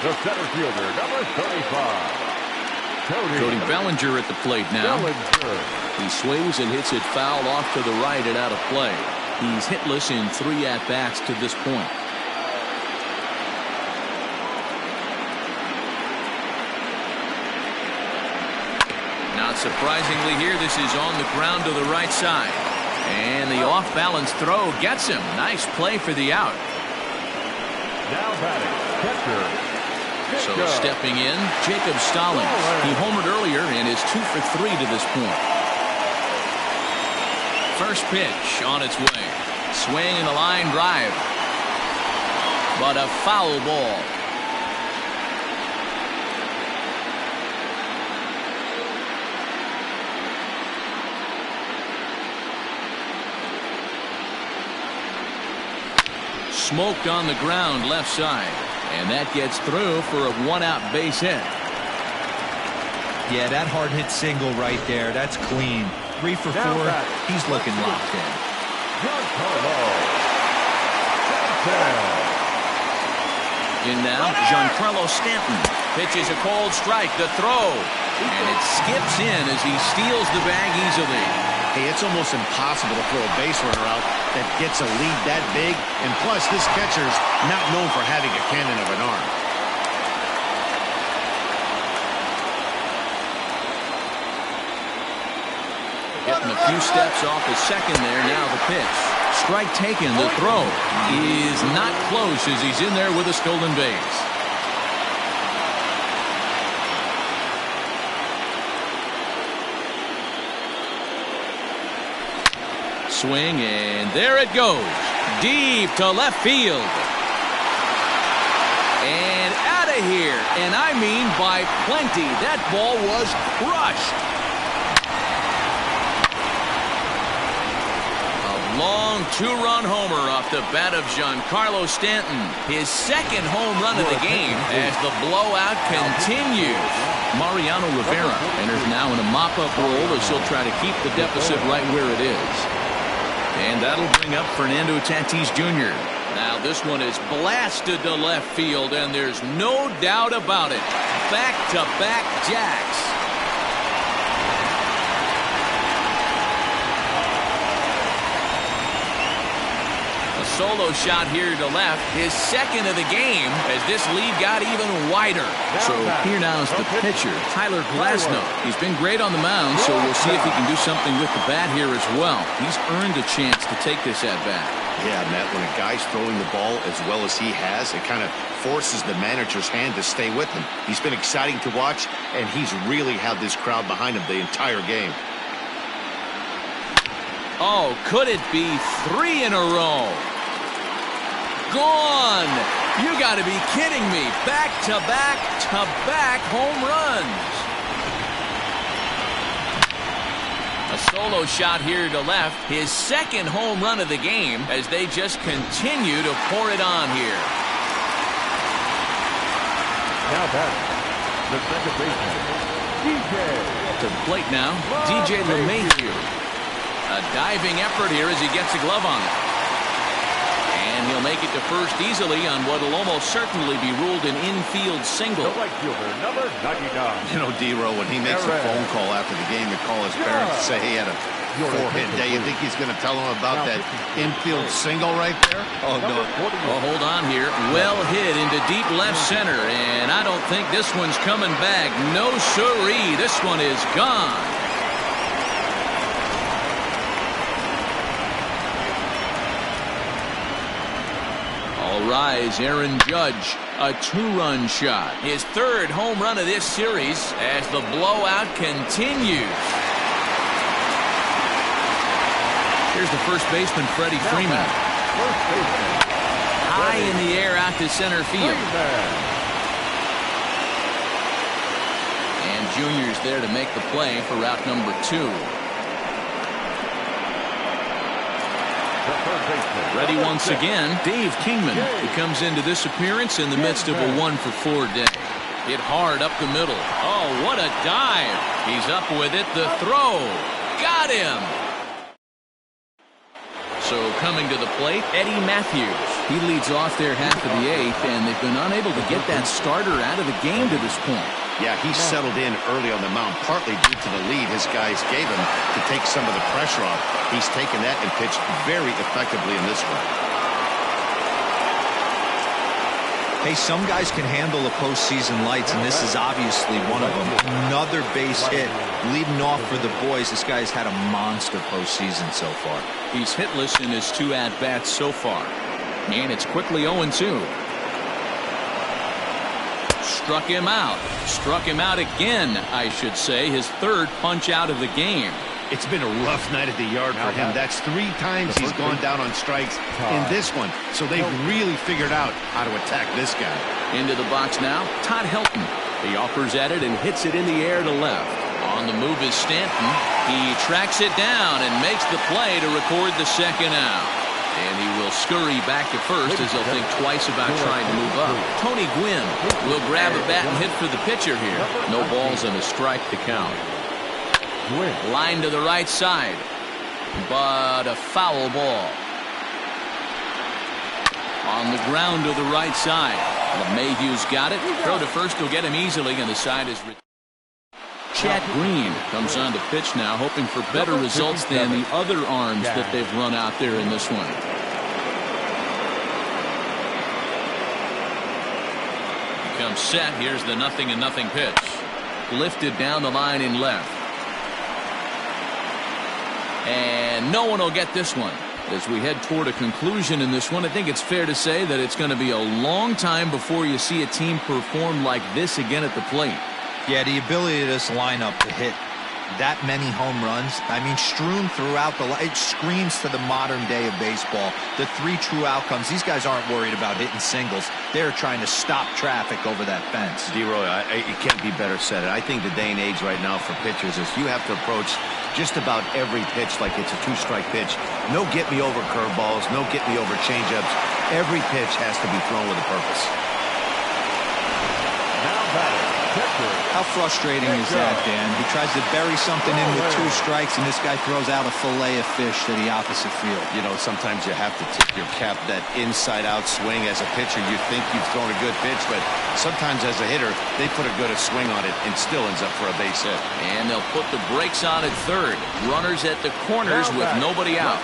The center fielder, number 35. Cody Bellinger at the plate now. He swings and hits it foul off to the right and out of play. He's hitless in 3 at-bats to this point. Not surprisingly here, this is on the ground to the right side. And the off-balance throw gets him. Nice play for the out. Now batting, catcher. So stepping in, Jacob Stallings. He homered earlier and is 2 for 3 to this point. First pitch on its way. Swing and a line drive. But a foul ball. Smoked on the ground left side. And that gets through for a 1-out base hit. Yeah, that hard hit single right there. That's clean. 3 for 4. He's looking locked in. In now, Giancarlo Stanton pitches a cold strike. The throw. And it skips in as he steals the bag easily. Hey, it's almost impossible to throw a base runner out that gets a lead that big. And plus, this catcher's not known for having a cannon of an arm. Getting a few steps off the second there. Now the pitch. Strike taken. The throw is not close as he's in there with a stolen base. Swing, and there it goes. Deep to left field. And out of here. And I mean by plenty. That ball was crushed. A long 2-run homer off the bat of Giancarlo Stanton. His 2nd home run of the game as the blowout continues. Mariano Rivera enters now in a mop-up role as he'll try to keep the deficit right where it is. And that'll bring up Fernando Tatis Jr. Now this one is blasted to left field, and there's no doubt about it. Back-to-back jacks. A solo shot here to left, his 2nd of the game as this lead got even wider. So here now is the pitcher, Glasnow. He's been great on the mound, so we'll see if he can do something with the bat here as well. He's earned a chance to take this at bat. Yeah, Matt, when a guy's throwing the ball as well as he has, it kind of forces the manager's hand to stay with him. He's been exciting to watch, and he's really had this crowd behind him the entire game. Oh, could it be 3 in a row? Gone! You got to be kidding me. Back-to-back-to-back home runs. A solo shot here to left. His 2nd home run of the game as they just continue to pour it on here. Now back, the second baseman, To the plate now, DJ LeMahieu. A diving effort here as he gets a glove on it. And he'll make it to first easily on what will almost certainly be ruled an infield single. The right fielder, number 99. You know, D-Row, when he makes a phone call after the game to call his parents to say he had a 4-hit day, you think he's going to tell them about that infield single right there? Oh, no. Well, hold on here. Well hit into deep left center, and I don't think this one's coming back. No siree. This one is gone. All rise, Aaron Judge, a 2-run shot. His 3rd home run of this series as the blowout continues. Here's the first baseman, Freddie Freeman. High in the air out to center field. And Junior's there to make the play for route number 2. Ready once again, Dave Kingman, who comes into this appearance in the midst of a 1-for-4 day. Hit hard up the middle. Oh, what a dive. He's up with it. The throw. Got him. So coming to the plate, Eddie Matthews. He leads off their half of the 8th, and they've been unable to get that starter out of the game to this point. Yeah, he settled in early on the mound, partly due to the lead his guys gave him to take some of the pressure off. He's taken that and pitched very effectively in this one. Hey, some guys can handle the postseason lights, and this is obviously one of them. Another base hit, leading off for the boys. This guy's had a monster postseason so far. He's hitless in his 2 at-bats so far. And it's quickly 0-2. Struck him out. Struck him out again, I should say. His 3rd punch out of the game. It's been a rough night at the yard for him. That's 3 times he's gone down on strikes in this one. So they've really figured out how to attack this guy. Into the box now, Todd Hilton. He offers at it and hits it in the air to left. On the move is Stanton. He tracks it down and makes the play to record the 2nd out. And he will scurry back to first as he'll think twice about trying to move up. Tony Gwynn will grab a bat and hit for the pitcher here. No balls and a strike to count. Line to the right side, but a foul ball. On the ground to the right side. LeMahieu's got it. Throw to first will get him easily, and the side is... Chad Green comes on to pitch now, hoping for better results than the other arms that they've run out there in this one. He comes set. Here's the 0-0 pitch. Lifted down the line in left. And no one will get this one. As we head toward a conclusion in this one, I think it's fair to say that it's going to be a long time before you see a team perform like this again at the plate. Yeah, the ability of this lineup to hit that many home runs, I mean, strewn throughout it screams to the modern day of baseball. The 3 true outcomes. These guys aren't worried about hitting singles. They're trying to stop traffic over that fence. D-Roy, it can't be better said. I think the day and age right now for pitchers is you have to approach just about every pitch like it's a 2-strike pitch. No get-me-over curveballs, no get-me-over changeups. Every pitch has to be thrown with a purpose. How frustrating is that, Dan? He tries to bury something in with 2 strikes, and this guy throws out a fillet of fish to the opposite field. You know, sometimes you have to tip your cap that inside-out swing. As a pitcher, you think you've thrown a good pitch, but sometimes as a hitter, they put a good swing on it and still ends up for a base hit. And they'll put the brakes on at third. Runners at the corners with nobody out.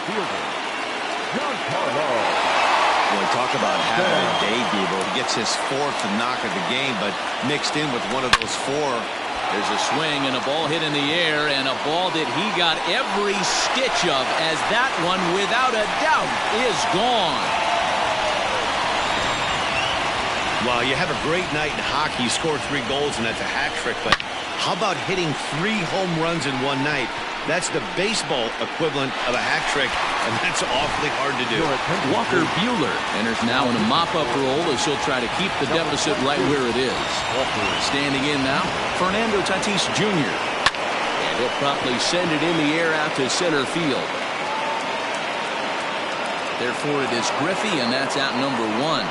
Giancarlo. Well, talk about having a day, Debo. He gets his 4th knock of the game, but mixed in with one of those 4. There's a swing and a ball hit in the air, and a ball that he got every stitch of, as that one, without a doubt, is gone. Well, you have a great night in hockey. You score 3 goals, and that's a hat trick, but how about hitting 3 home runs in one night? That's the baseball equivalent of a hat trick, and that's awfully hard to do. Walker Buehler enters now in a mop-up role as he'll try to keep the deficit right where it is. Standing in now, Fernando Tatis Jr. And he'll promptly send it in the air out to center field. Therefore, it is Griffey, and that's out number 1.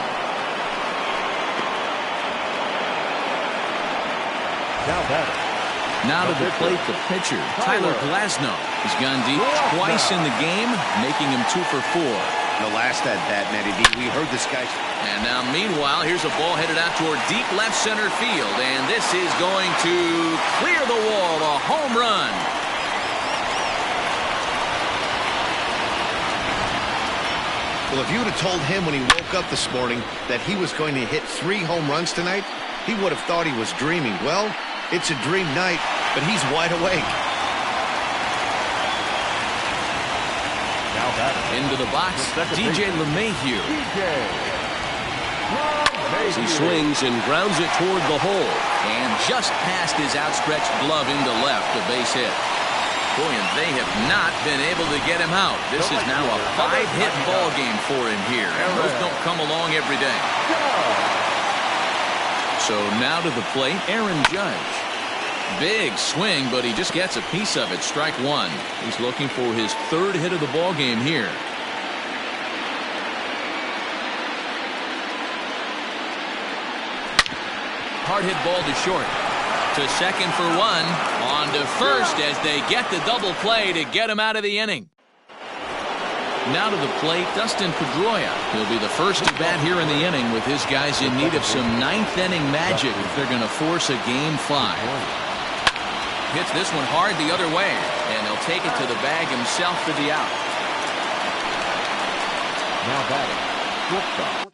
Now batter, Now to the plate, the pitcher, Tyler Glasnow. He's gone deep twice in the game, making him 2 for 4. The last at bat, Manny B, we heard this guy. And now, meanwhile, here's a ball headed out toward deep left center field. And this is going to clear the wall, a home run. Well, if you would have told him when he woke up this morning that he was going to hit 3 home runs tonight, he would have thought he was dreaming. Well, it's a dream night, but he's wide awake. Now batter. Into the box, DJ LeMahieu. As he swings and grounds it toward the hole. And just past his outstretched glove into left, a base hit. Boy, and they have not been able to get him out. This is now a 5-hit ball game for him here. Those don't come along every day. So now to the plate, Aaron Judge. Big swing, but he just gets a piece of it. Strike 1. He's looking for his 3rd hit of the ball game here. Hard hit ball to short. To second for 1. On to first as they get the double play to get him out of the inning. Now to the plate, Dustin Pedroia. He'll be the first at bat here in the inning with his guys in need of some 9th inning magic if they're going to force a game 5. Hits this one hard the other way, and he'll take it to the bag himself for the out. Now batting, shortstop.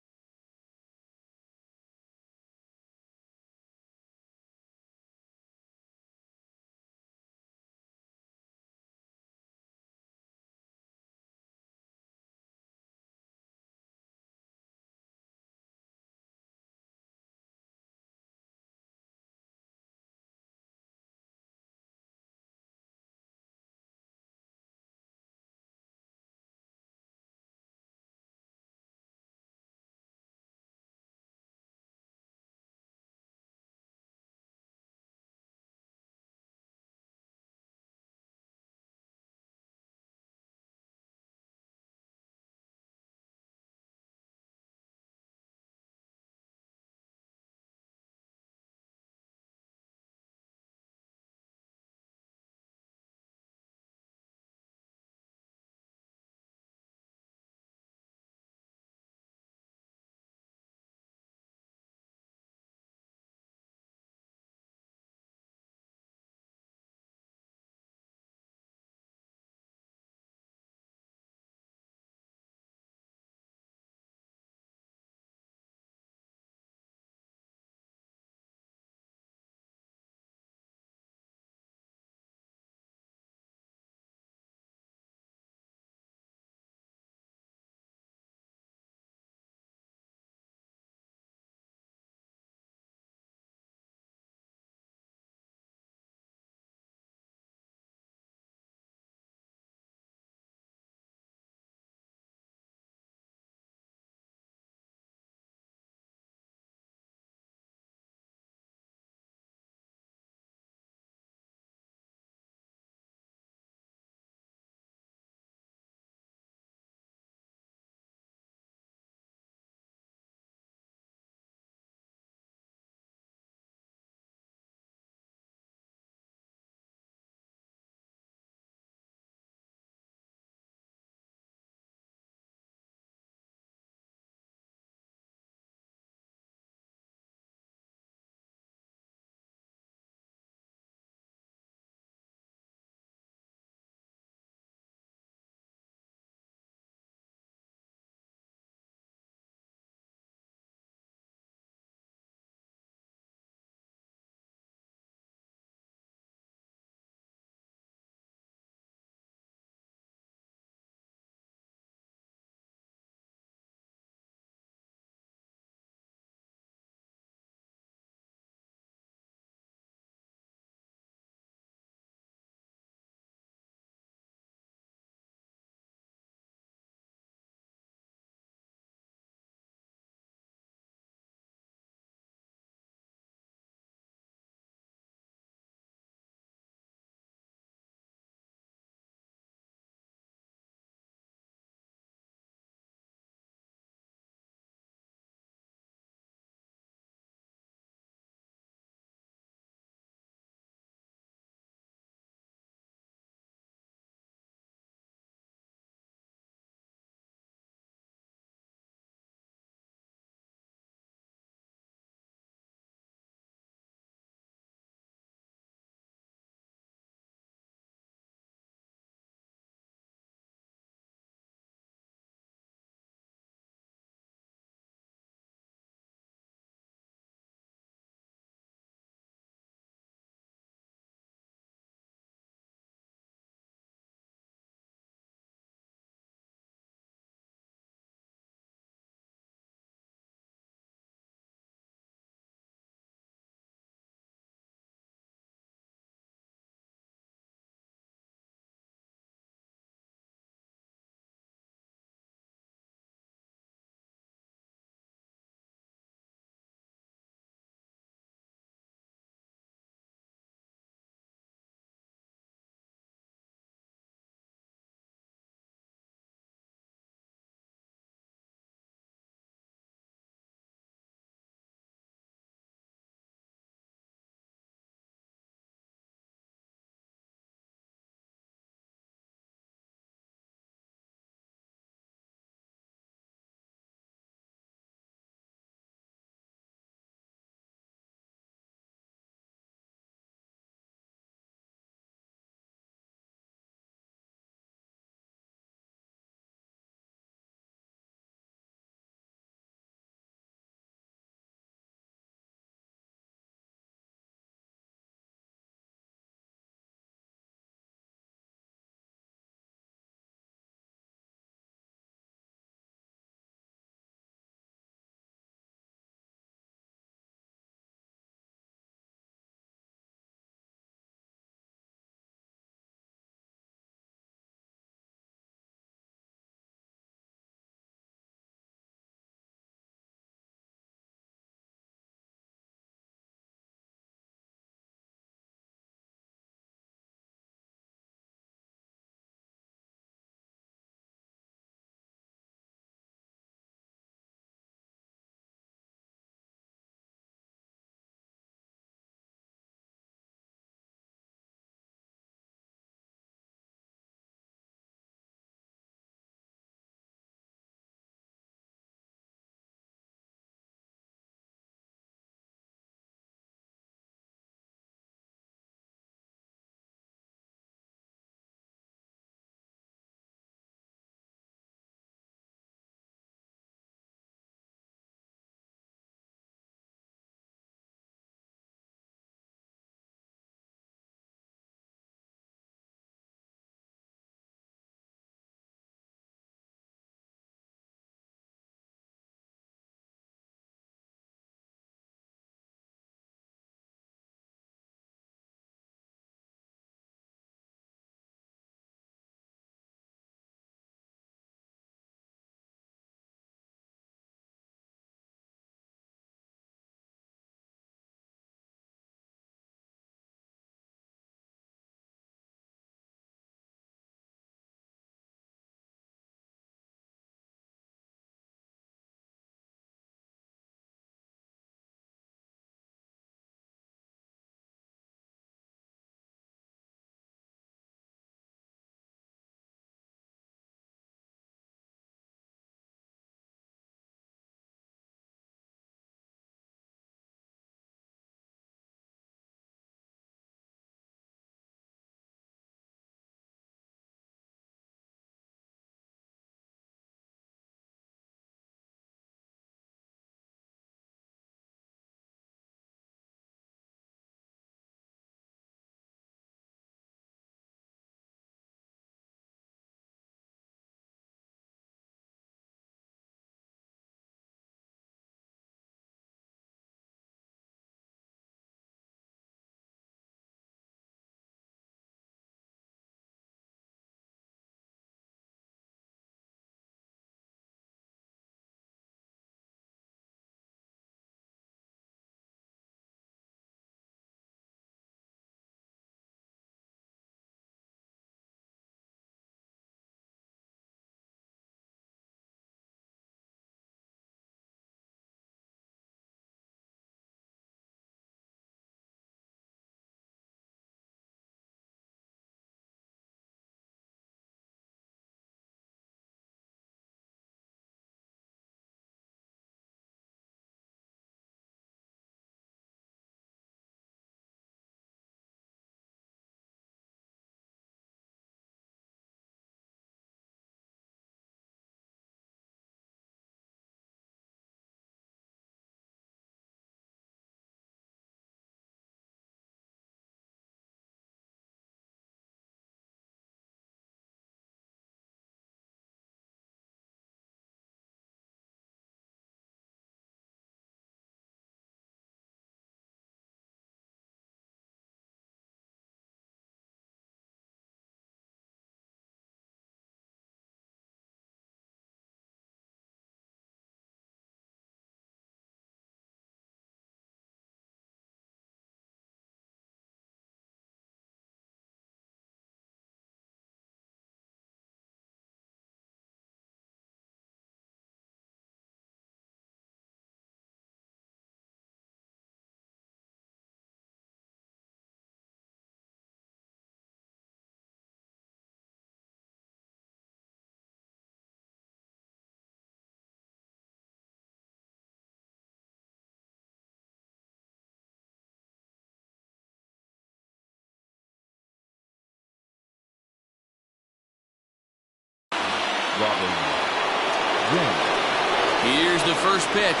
the first pitch.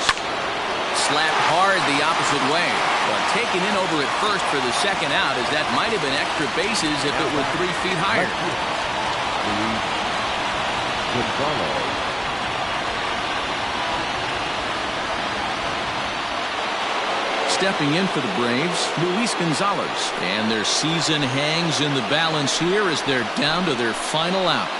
Slapped hard the opposite way. But taken in over at first for the second out, as that might have been extra bases if it were 3 feet higher. Gonzalez. Stepping in for the Braves, Luis Gonzalez. And their season hangs in the balance here as they're down to their final out.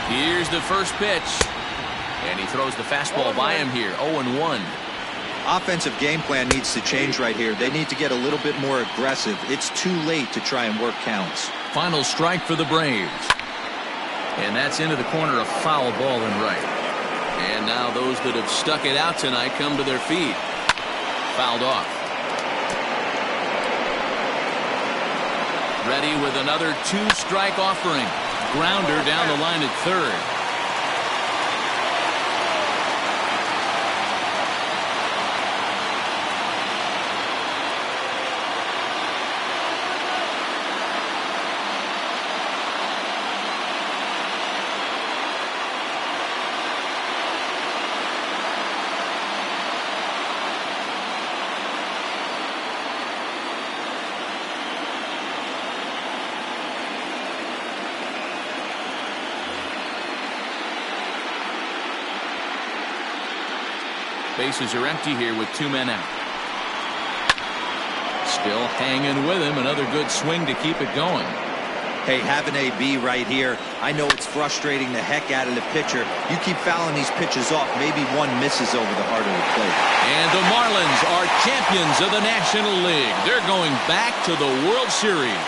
Here's the first pitch. And he throws the fastball by him here. 0-1. Offensive game plan needs to change right here. They need to get a little bit more aggressive. It's too late to try and work counts. Final strike for the Braves. And that's into the corner, a foul ball and right. And now those that have stuck it out tonight come to their feet. Fouled off. Ready with another 2-strike offering. Grounder down the line at third. Bases are empty here with 2 men out. Still hanging with him. Another good swing to keep it going. Hey, have an AB right here. I know it's frustrating the heck out of the pitcher. You keep fouling these pitches off. Maybe one misses over the heart of the plate. And the Marlins are champions of the National League. They're going back to the World Series.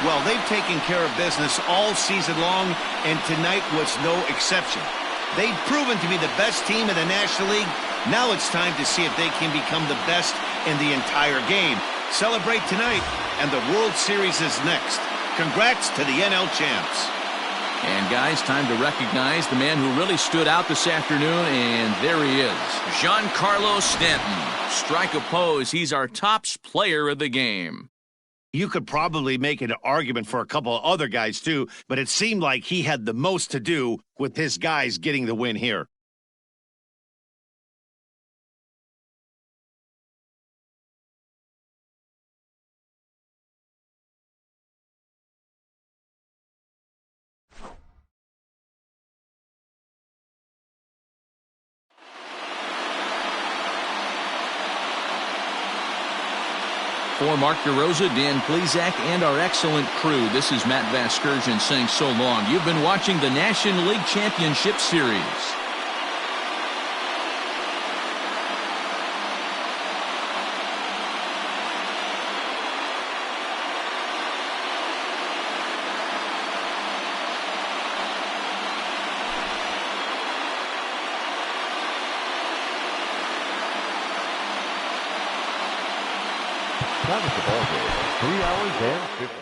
Well, they've taken care of business all season long, and tonight was no exception. They've proven to be the best team in the National League. Now it's time to see if they can become the best in the entire game. Celebrate tonight, and the World Series is next. Congrats to the NL champs. And guys, time to recognize the man who really stood out this afternoon, and there he is. Giancarlo Stanton. Strike a pose. He's our tops player of the game. You could probably make an argument for a couple of other guys, too, but it seemed like he had the most to do with his guys getting the win here. For Mark DeRosa, Dan Plesac, and our excellent crew, this is Matt Vasgersian saying so long. You've been watching the National League Championship Series. That was the ball game. 3 hours and 50.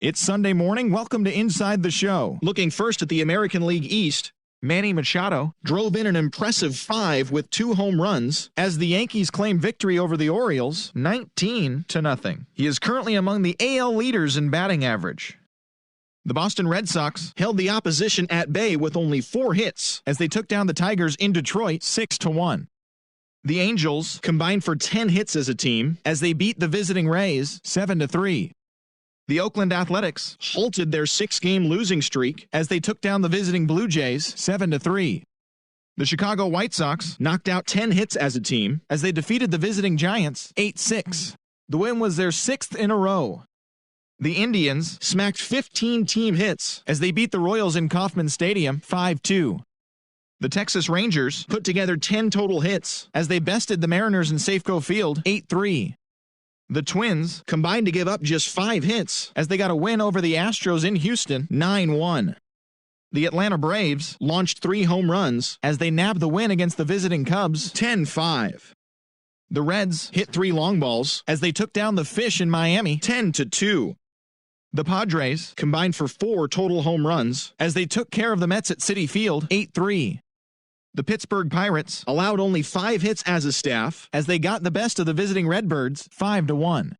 It's Sunday morning. Welcome to Inside the Show. Looking first at the American League East, Manny Machado drove in an impressive 5 with 2 home runs as the Yankees claim victory over the Orioles 19-0. He is currently among the AL leaders in batting average. The Boston Red Sox held the opposition at bay with only 4 hits as they took down the Tigers in Detroit 6-1. The Angels combined for 10 hits as a team as they beat the visiting Rays 7-3. The Oakland Athletics halted their 6-game losing streak as they took down the visiting Blue Jays 7-3. The Chicago White Sox knocked out 10 hits as a team as they defeated the visiting Giants 8-6. The win was their 6th in a row. The Indians smacked 15 team hits as they beat the Royals in Kauffman Stadium 5-2. The Texas Rangers put together 10 total hits as they bested the Mariners in Safeco Field 8-3. The Twins combined to give up just 5 hits as they got a win over the Astros in Houston 9-1. The Atlanta Braves launched 3 home runs as they nabbed the win against the visiting Cubs 10-5. The Reds hit 3 long balls as they took down the Fish in Miami 10-2. The Padres combined for 4 total home runs as they took care of the Mets at Citi Field 8-3. The Pittsburgh Pirates allowed only 5 hits as a staff as they got the best of the visiting Redbirds 5-1.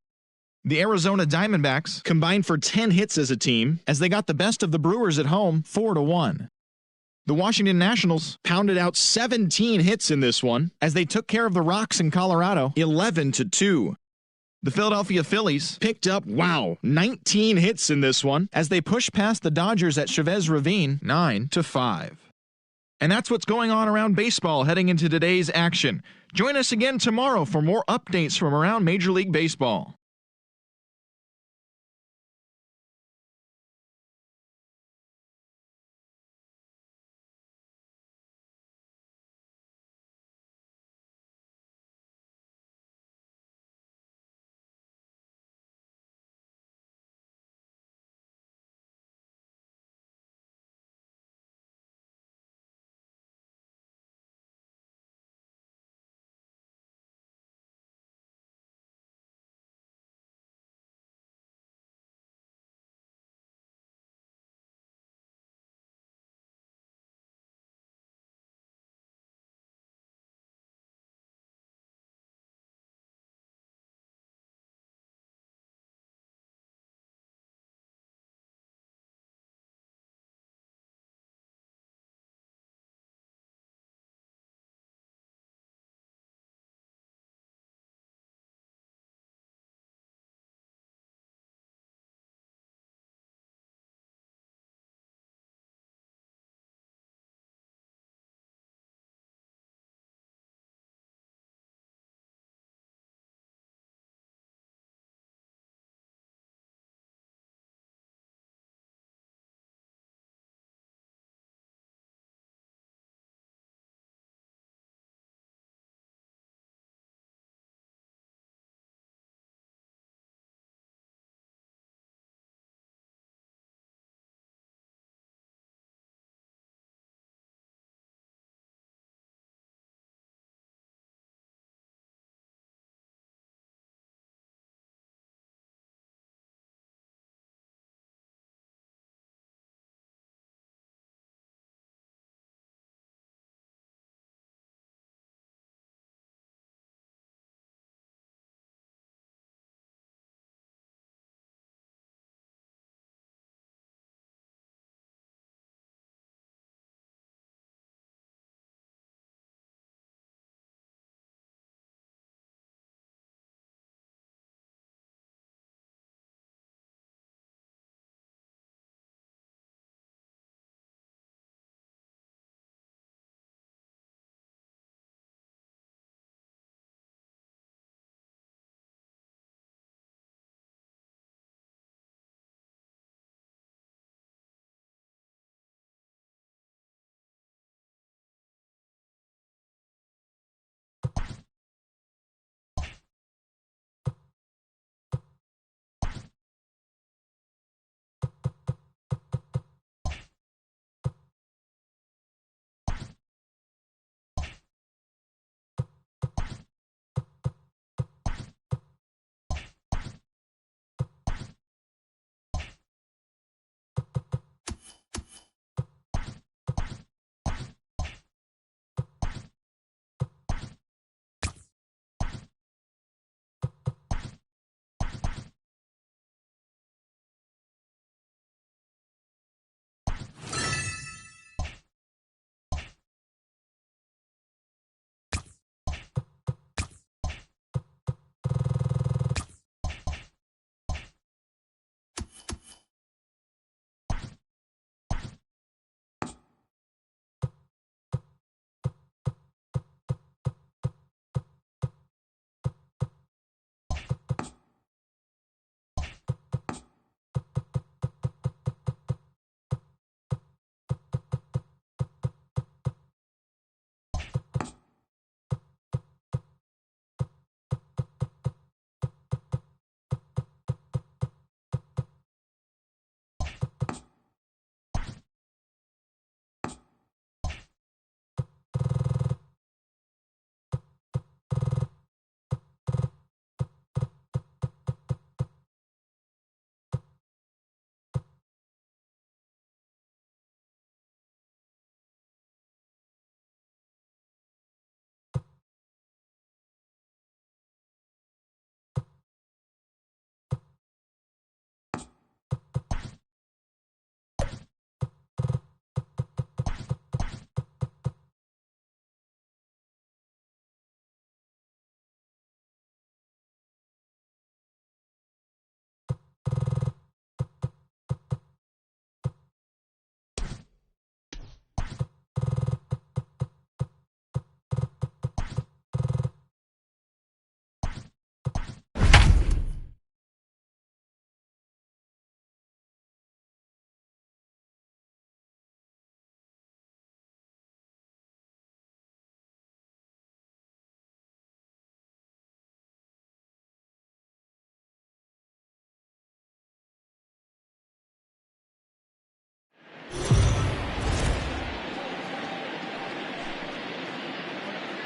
The Arizona Diamondbacks combined for 10 hits as a team as they got the best of the Brewers at home 4-1. The Washington Nationals pounded out 17 hits in this one as they took care of the Rocks in Colorado 11-2. The Philadelphia Phillies picked up, 19 hits in this one as they pushed past the Dodgers at Chavez Ravine 9-5. And that's what's going on around baseball heading into today's action. Join us again tomorrow for more updates from around Major League Baseball.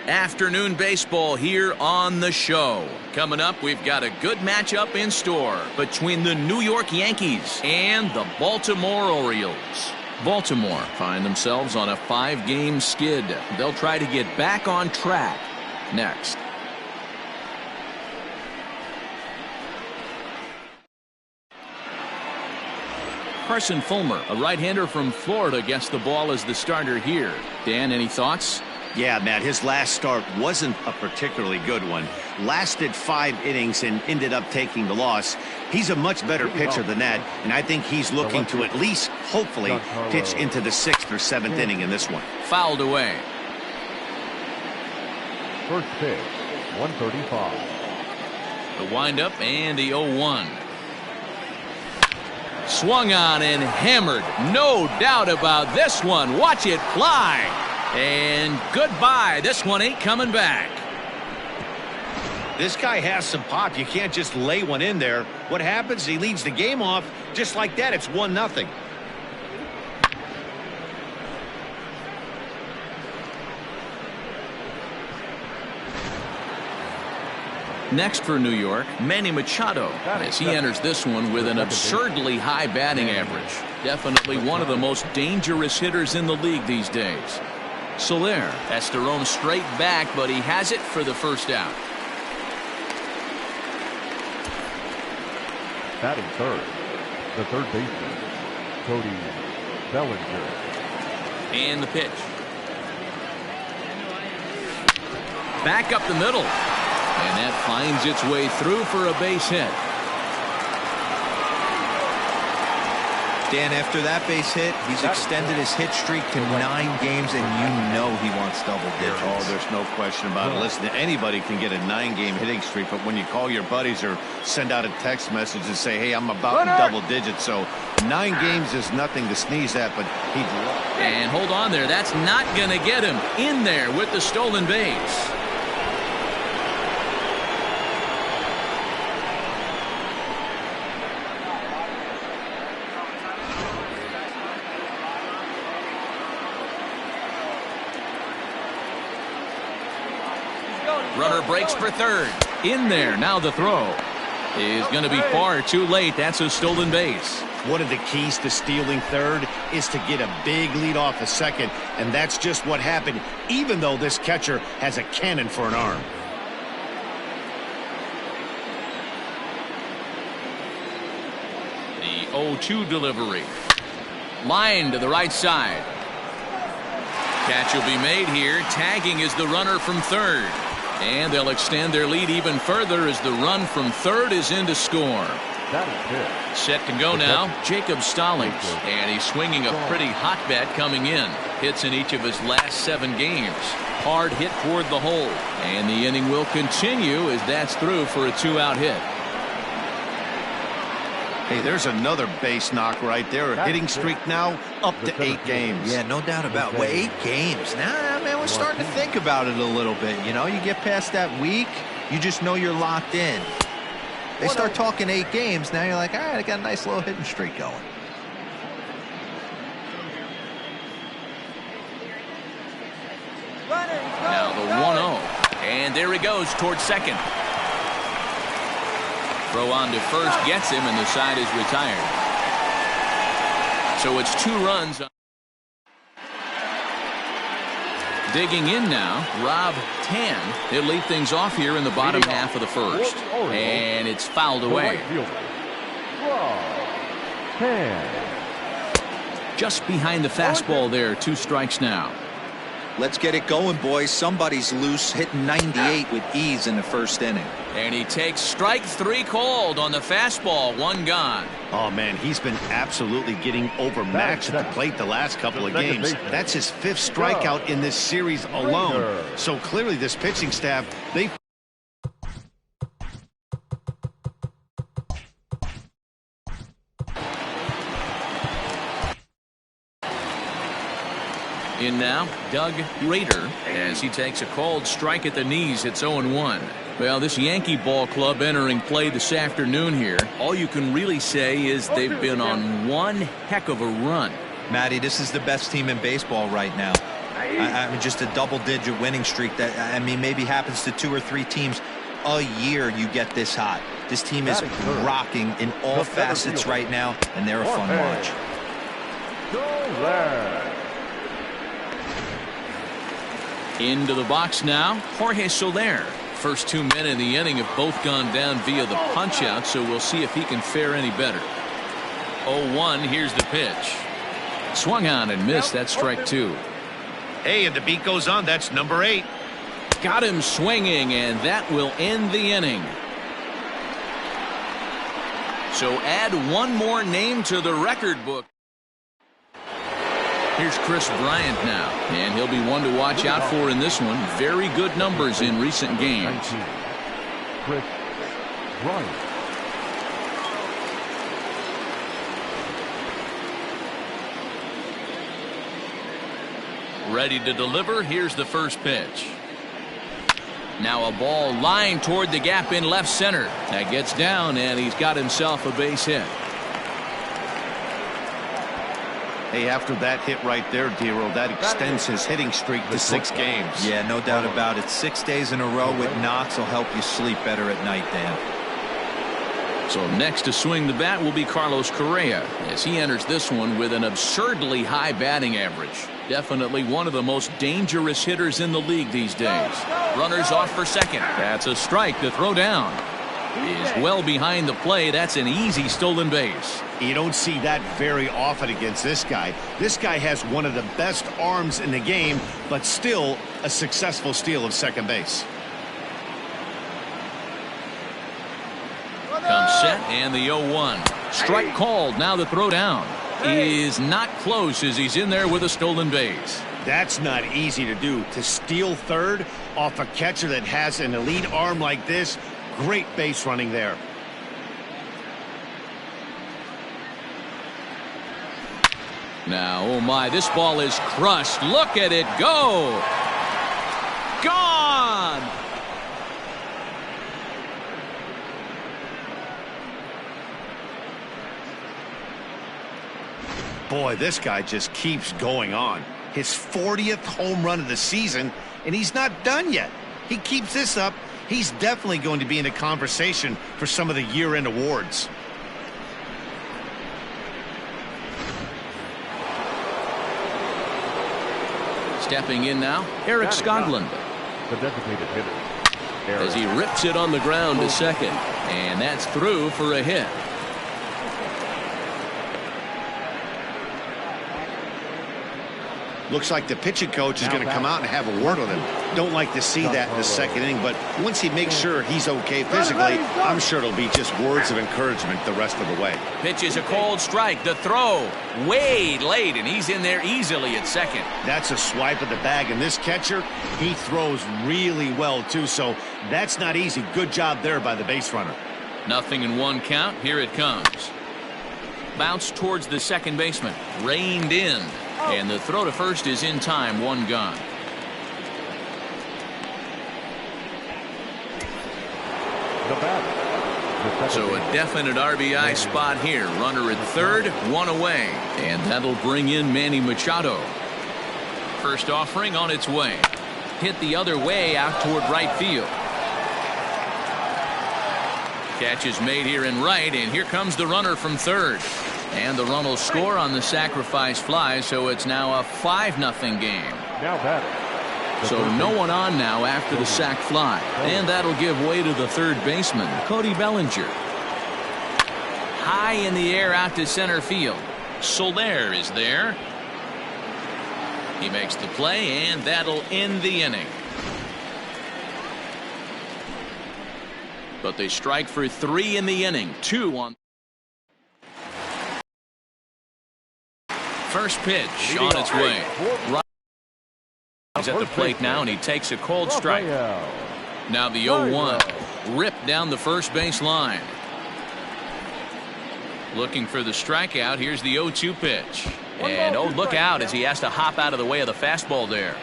Afternoon baseball here on the show. Coming up, we've got a good matchup in store between the New York Yankees and the Baltimore Orioles. Baltimore find themselves on a 5-game skid. They'll try to get back on track next. Carson Fulmer, a right-hander from Florida, gets the ball as the starter here. Dan, any thoughts? Yeah, Matt, his last start wasn't a particularly good one. Lasted 5 innings and ended up taking the loss. He's a much better pitcher than that, and I think he's looking to at least, hopefully, pitch into the 6th or 7th inning in this one. Fouled away. First pitch, 135. The windup and the 0-1. Swung on and hammered. No doubt about this one. Watch it fly. And goodbye. This one ain't coming back. This guy has some pop. You can't just lay one in there. What happens? He leads the game off just like that. It's 1-0. Next for New York, Manny Machado, as he enters this one with an absurdly high batting average. Definitely one of the most dangerous hitters in the league these days. Soler has to roam straight back, but he has it for the first out. Batting third, the third baseman, Cody Bellinger. And the pitch. Back up the middle. And that finds its way through for a base hit. Dan, after that base hit, he's extended his hit streak to 9 games, and you know he wants double digits. Oh, there's no question about it. Listen, anybody can get a 9-game hitting streak, but when you call your buddies or send out a text message and say, hey, I'm about in double digits, so 9 games is nothing to sneeze at, but he'd love it. And hold on there. That's not going to get him in there with the stolen base. Runner breaks for third. In there. Now the throw is going to be far too late. That's a stolen base. One of the keys to stealing third is to get a big lead off a second, and that's just what happened, even though this catcher has a cannon for an arm. The 0-2 delivery. Line to the right side. Catch will be made here. Tagging is the runner from third. And they'll extend their lead even further as the run from third is in to score. Set to go now, Jacob Stallings. And he's swinging a pretty hot bat coming in. Hits in each of his last 7 games. Hard hit toward the hole. And the inning will continue as that's through for a 2-out hit. Hey, there's another base knock right there. A hitting streak now up to 8 games. Yeah, no doubt about it. Well, 8 games. Now, man, we're starting to think about it a little bit. You know, you get past that week, you just know you're locked in. They start talking 8 games, now you're like, all right, I got a nice little hitting streak going. Now the 1-0. And there he goes towards second. Throw on to first gets him, and the side is retired. So it's 2 runs. Digging in now, Rob Tan. He'll lead things off here in the bottom half of the first. And it's fouled away. Just behind the fastball there. 2 strikes now. Let's get it going, boys. Somebody's loose, hitting 98 with ease in the first inning. And he takes strike 3 called on the fastball. 1 gone. Oh, man, he's been absolutely getting overmatched at the plate the last couple of games. That's his 5th strikeout in this series alone. So clearly this pitching staff, they... In now, Doug Rader, as he takes a called strike at the knees. It's 0-1. Well, this Yankee ball club entering play this afternoon here, all you can really say is they've been on one heck of a run. Matty, this is the best team in baseball right now. I mean, just a double-digit winning streak that, I mean, maybe happens to 2 or 3 teams a year. You get this hot. This team is rocking in all facets right now, and they're a fun watch. Into the box now, Jorge Soler. First 2 men in the inning have both gone down via the punch-out, so we'll see if he can fare any better. 0-1, here's the pitch. Swung on and missed. That's strike 2. Hey, and the beat goes on. That's number 8. Got him swinging, and that will end the inning. So add one more name to the record book. Here's Chris Bryant now, and he'll be one to watch out for in this one. Very good numbers in recent games. Chris Bryant. Ready to deliver. Here's the first pitch. Now a ball lined toward the gap in left center. That gets down, and he's got himself a base hit. Hey, after that hit right there, Dero, that extends his hitting streak to 6 games. Yeah, no doubt about it. 6 days in a row with knocks will help you sleep better at night, Dan. So next to swing the bat will be Carlos Correa as he enters this one with an absurdly high batting average. Definitely one of the most dangerous hitters in the league these days. Runners off for second. That's a strike. The throw down is well behind the play. That's an easy stolen base. You don't see that very often against this guy. This guy has one of the best arms in the game, but still a successful steal of second base. Comes set and the 0-1. Strike called. Now the throw down is not close as he's in there with a stolen base. That's not easy to do. To steal third off a catcher that has an elite arm like this, great base running there. Now, oh my, this ball is crushed. Look at it go. Gone. Boy, this guy just keeps going on. His 40th home run of the season, and he's not done yet. He keeps this up, he's definitely going to be in a conversation for some of the year-end awards. Stepping in now, Eric Skoglund. The designated hitter. As he rips it on the ground to second, and that's through for a hit. Looks like the pitching coach is going to come out and have a word with him. Don't like to see that in the second inning, but once he makes sure he's okay physically, I'm sure it'll be just words of encouragement the rest of the way. Pitch is a cold strike. The throw way late, and he's in there easily at second. That's a swipe of the bag, and this catcher, he throws really well too, so that's not easy. Good job there by the base runner. 0-1 count. Here it comes. Bounce towards the second baseman. Reined in. And the throw to first is in time. 1 gone. So a definite RBI spot here. Runner at third, 1 away. And that'll bring in Manny Machado. First offering on its way. Hit the other way out toward right field. Catch is made here in right, and here comes the runner from third. And the run will score on the sacrifice fly, so it's now a 5-0 game. Now batting. So no one on now after the sac fly. And that'll give way to the third baseman, Cody Bellinger. High in the air out to center field. Soler is there. He makes the play, and that'll end the inning. But they strike for 3 in the inning. 2 on. First pitch on its way. He's at the plate now, and he takes a cold strike. Now the 0-1. Ripped down the first base line. Looking for the strikeout. Here's the 0-2 pitch. And oh, look out as he has to hop out of the way of the fastball there.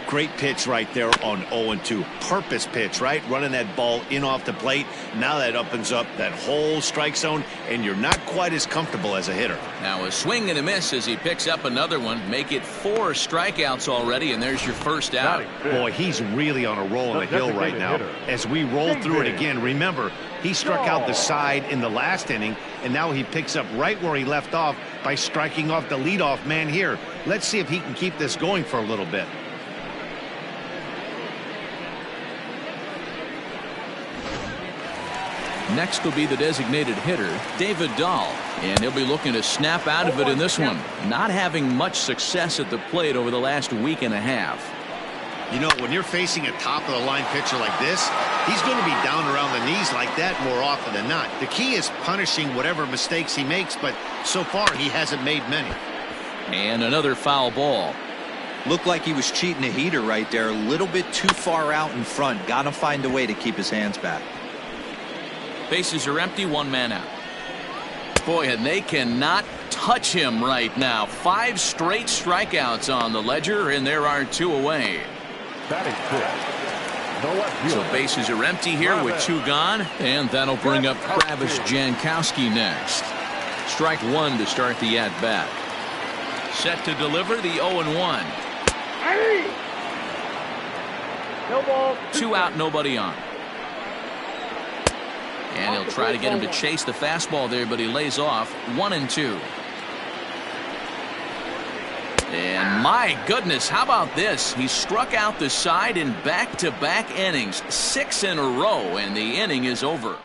Great pitch right there on 0-2. Purpose pitch, right? Running that ball in off the plate. Now that opens up that whole strike zone, and you're not quite as comfortable as a hitter. Now a swing and a miss as he picks up another one. Make it 4 strikeouts already, and there's your first out. Boy, he's really on a roll on the hill right now. As we roll through it again, remember, he struck out the side in the last inning, and now he picks up right where he left off by striking off the leadoff man here. Let's see if he can keep this going for a little bit. Next will be the designated hitter, David Dahl, and he'll be looking to snap out of it in this one. Not having much success at the plate over the last week and a half. You know, when you're facing a top-of-the-line pitcher like this, he's going to be down around the knees like that more often than not. The key is punishing whatever mistakes he makes, but so far he hasn't made many. And another foul ball. Looked like he was cheating a heater right there. A little bit too far out in front. Got to find a way to keep his hands back. Bases are empty, 1 man out. Boy, and they cannot touch him right now. 5 straight strikeouts on the ledger, and there are 2 away. So bases are empty here with 2 gone, and that'll bring up Travis Jankowski next. Strike 1 to start the at-bat. Set to deliver the 0-1. 2 out, nobody on. And he'll try to get him to chase the fastball there, but he lays off. 1-2. And my goodness, how about this? He struck out the side in back-to-back innings, 6 in a row, and the inning is over.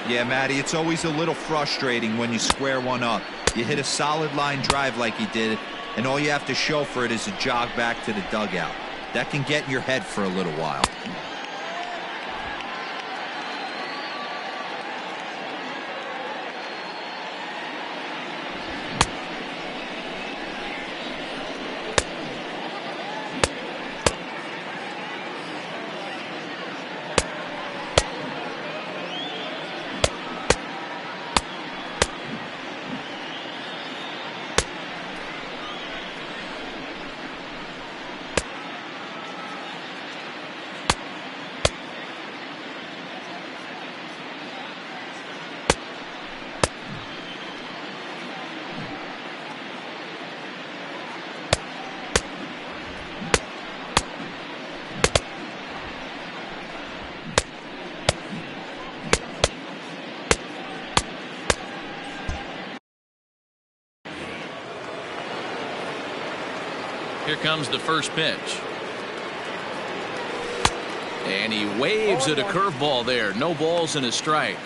Yeah, Matty, it's always a little frustrating when you square one up. You hit a solid line drive like he did, and all you have to show for it is a jog back to the dugout. That can get in your head for a little while. Here comes the first pitch. And he waves at a curveball there. No balls and a strike.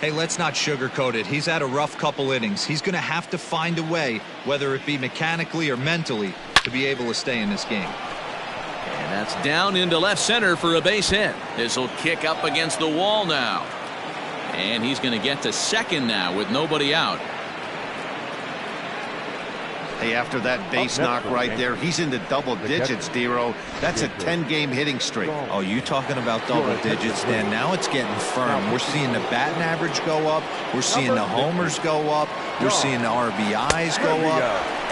Hey, let's not sugarcoat it. He's had a rough couple innings. He's going to have to find a way, whether it be mechanically or mentally, to be able to stay in this game. And that's down into left center for a base hit. This will kick up against the wall now. And he's going to get to second now with nobody out. Hey, after that base knock right there, he's into double digits, Dero. That's a 10-game hitting streak. Oh, you talking about double digits, Dan? Now it's getting firm. We're seeing the batting average go up. We're seeing the homers go up. We're seeing the RBIs go up.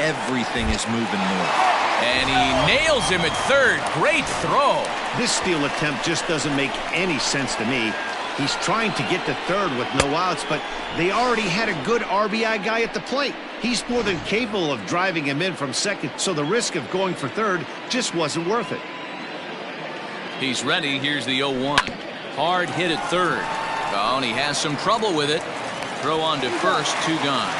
Everything is moving north. And he nails him at third. Great throw. This steal attempt just doesn't make any sense to me. He's trying to get to third with no outs, but they already had a good RBI guy at the plate. He's more than capable of driving him in from second, so the risk of going for third just wasn't worth it. He's ready. Here's the 0-1. Hard hit at third. Oh, and he has some trouble with it. Throw on to first, 2 gone.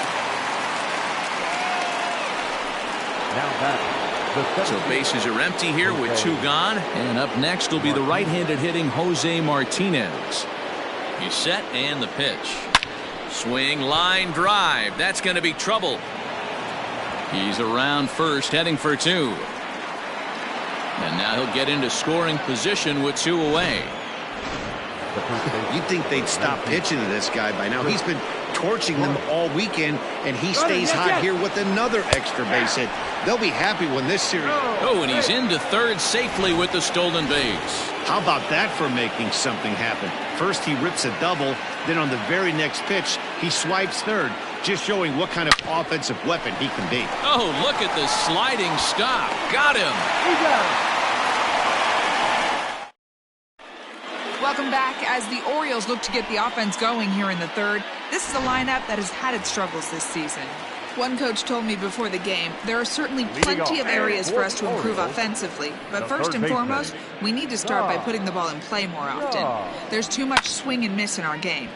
So bases are empty here with 2 gone. And up next will be the right-handed hitting Jose Martinez. He's set and the pitch. Swing, line drive. That's going to be trouble. He's around first, heading for 2. And now he'll get into scoring position with 2 away. You'd think they'd stop pitching to this guy by now. He's been torching them all weekend, and he stays hot here with another extra base hit. They'll be happy when this series... Oh, and he's into third safely with the stolen base. How about that for making something happen? First he rips a double, then on the very next pitch, he swipes third, just showing what kind of offensive weapon he can be. Oh, look at the sliding stop. Got him. Welcome back as the Orioles look to get the offense going here in the third. This is a lineup that has had its struggles this season. One coach told me before the game, there are certainly plenty of areas for us to improve offensively, but first and foremost, we need to start by putting the ball in play more often. There's too much swing and miss in our game.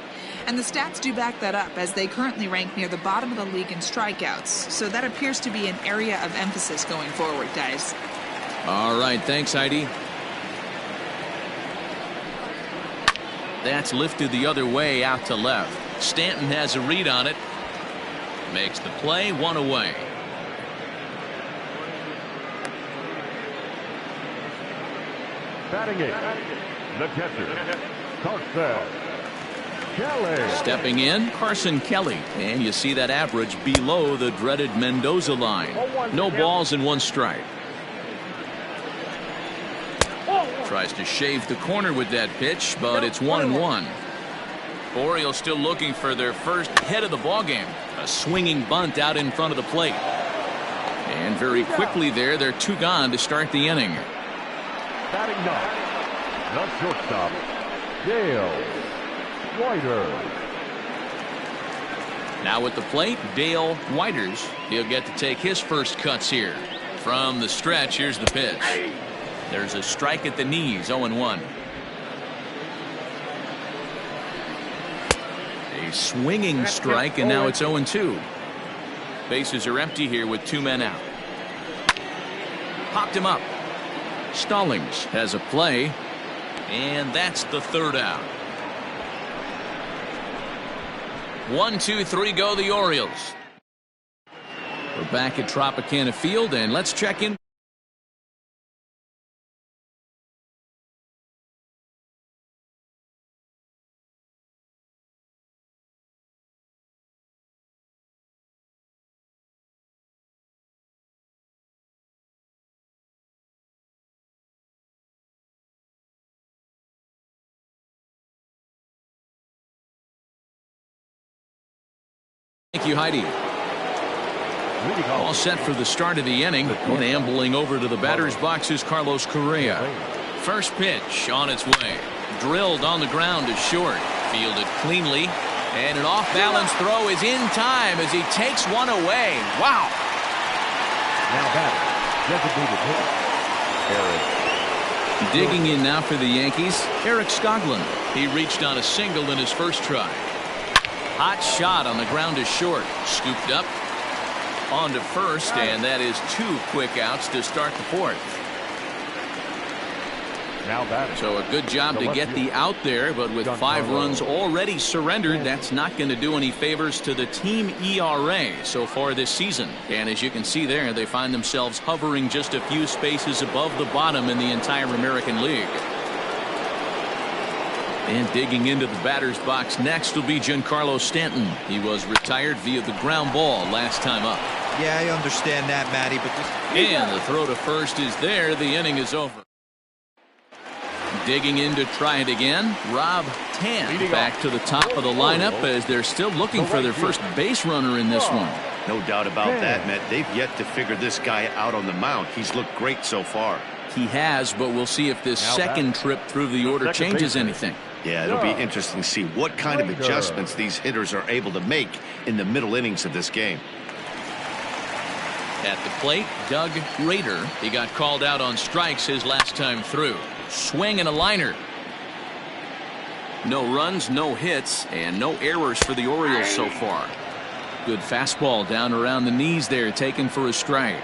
And the stats do back that up, as they currently rank near the bottom of the league in strikeouts, so that appears to be an area of emphasis going forward, guys. All right, thanks, Heidi. That's lifted the other way out to left. Stanton has a read on it. Makes the play, one away. Batting it, the catcher, Carson Kelly. Stepping in, Carson Kelly. And you see that average below the dreaded Mendoza line. No balls and one strike. Tries to shave the corner with that pitch, but it's 1-1. Orioles still looking for their first hit of the ballgame. A swinging bunt out in front of the plate. And very quickly there, they're two gone to start the inning. Batting ninth, the shortstop, Dahl. Now at the plate, Dahl Whiters. He'll get to take his first cuts here. From the stretch, here's the pitch. There's a strike at the knees, 0-1. A swinging strike, and now it's 0-2. Bases are empty here with two men out. Popped him up. Stallings has a play, and that's the third out. 1, 2, 3 go the Orioles. We're back at Tropicana Field, and let's check in. Thank you, Heidi. All set for the start of the inning. And ambling over to the batter's box is Carlos Correa. First pitch on its way. Drilled on the ground to short. Fielded cleanly. And an off-balance throw is in time as he takes one away. Wow. Now batter, designated hitter, Eric. Digging in now for the Yankees, Eric Skoglund. He reached on a single in his first try. Hot shot on the ground to short. Scooped up on to first, and that is two quick outs to start the fourth. Now batting. So a good job to get the out there, but with 5 runs already surrendered, that's not going to do any favors to the team ERA so far this season. And as you can see there, they find themselves hovering just a few spaces above the bottom in the entire American League. And digging into the batter's box next will be Giancarlo Stanton. He was retired via the ground ball last time up. Yeah, I understand that, Matty, but and the throw to first is there. The inning is over. Digging in to try it again, Rob Tan back to the top of the lineup as they're still looking for their first base runner in this one. No doubt about that, Matt. They've yet to figure this guy out on the mound. He's looked great so far. He has, but we'll see if this second trip through the order changes anything. Yeah, it'll be interesting to see what kind of adjustments these hitters are able to make in the middle innings of this game. At the plate, Doug Rader. He got called out on strikes his last time through. Swing and a liner. No runs, no hits, and no errors for the Orioles so far. Good fastball down around the knees there, taken for a strike.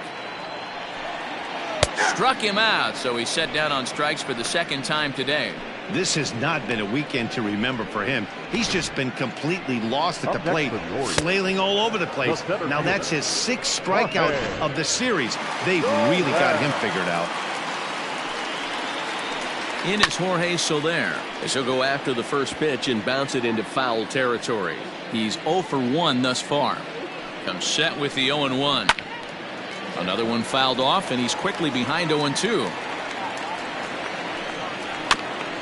Struck him out, so he's set down on strikes for the second time today. This has not been a weekend to remember for him. He's just been completely lost at the plate, flailing all over the place. Now that's his 6th strikeout of the series. They've really got him figured out. In is Jorge Soler. As he'll go after the first pitch and bounce it into foul territory. He's 0 for 1 thus far. Comes set with the 0-1. Another one fouled off, and he's quickly behind 0-2.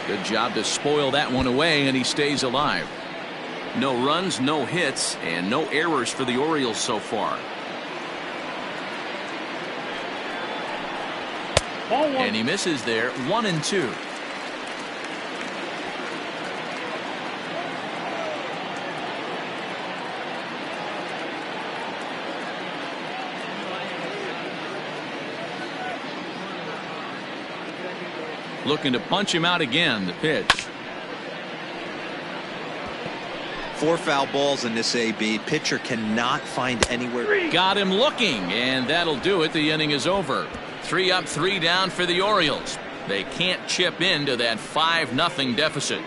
Good job to spoil that one away, and he stays alive. No runs, no hits, and no errors for the Orioles so far. And he misses there. 1-2. Looking to punch him out again. The pitch. 4 foul balls in this AB. Pitcher cannot find anywhere. Got him looking, and that'll do it. The inning is over. 3 up, 3 down for the Orioles. They can't chip into that 5-0 deficit.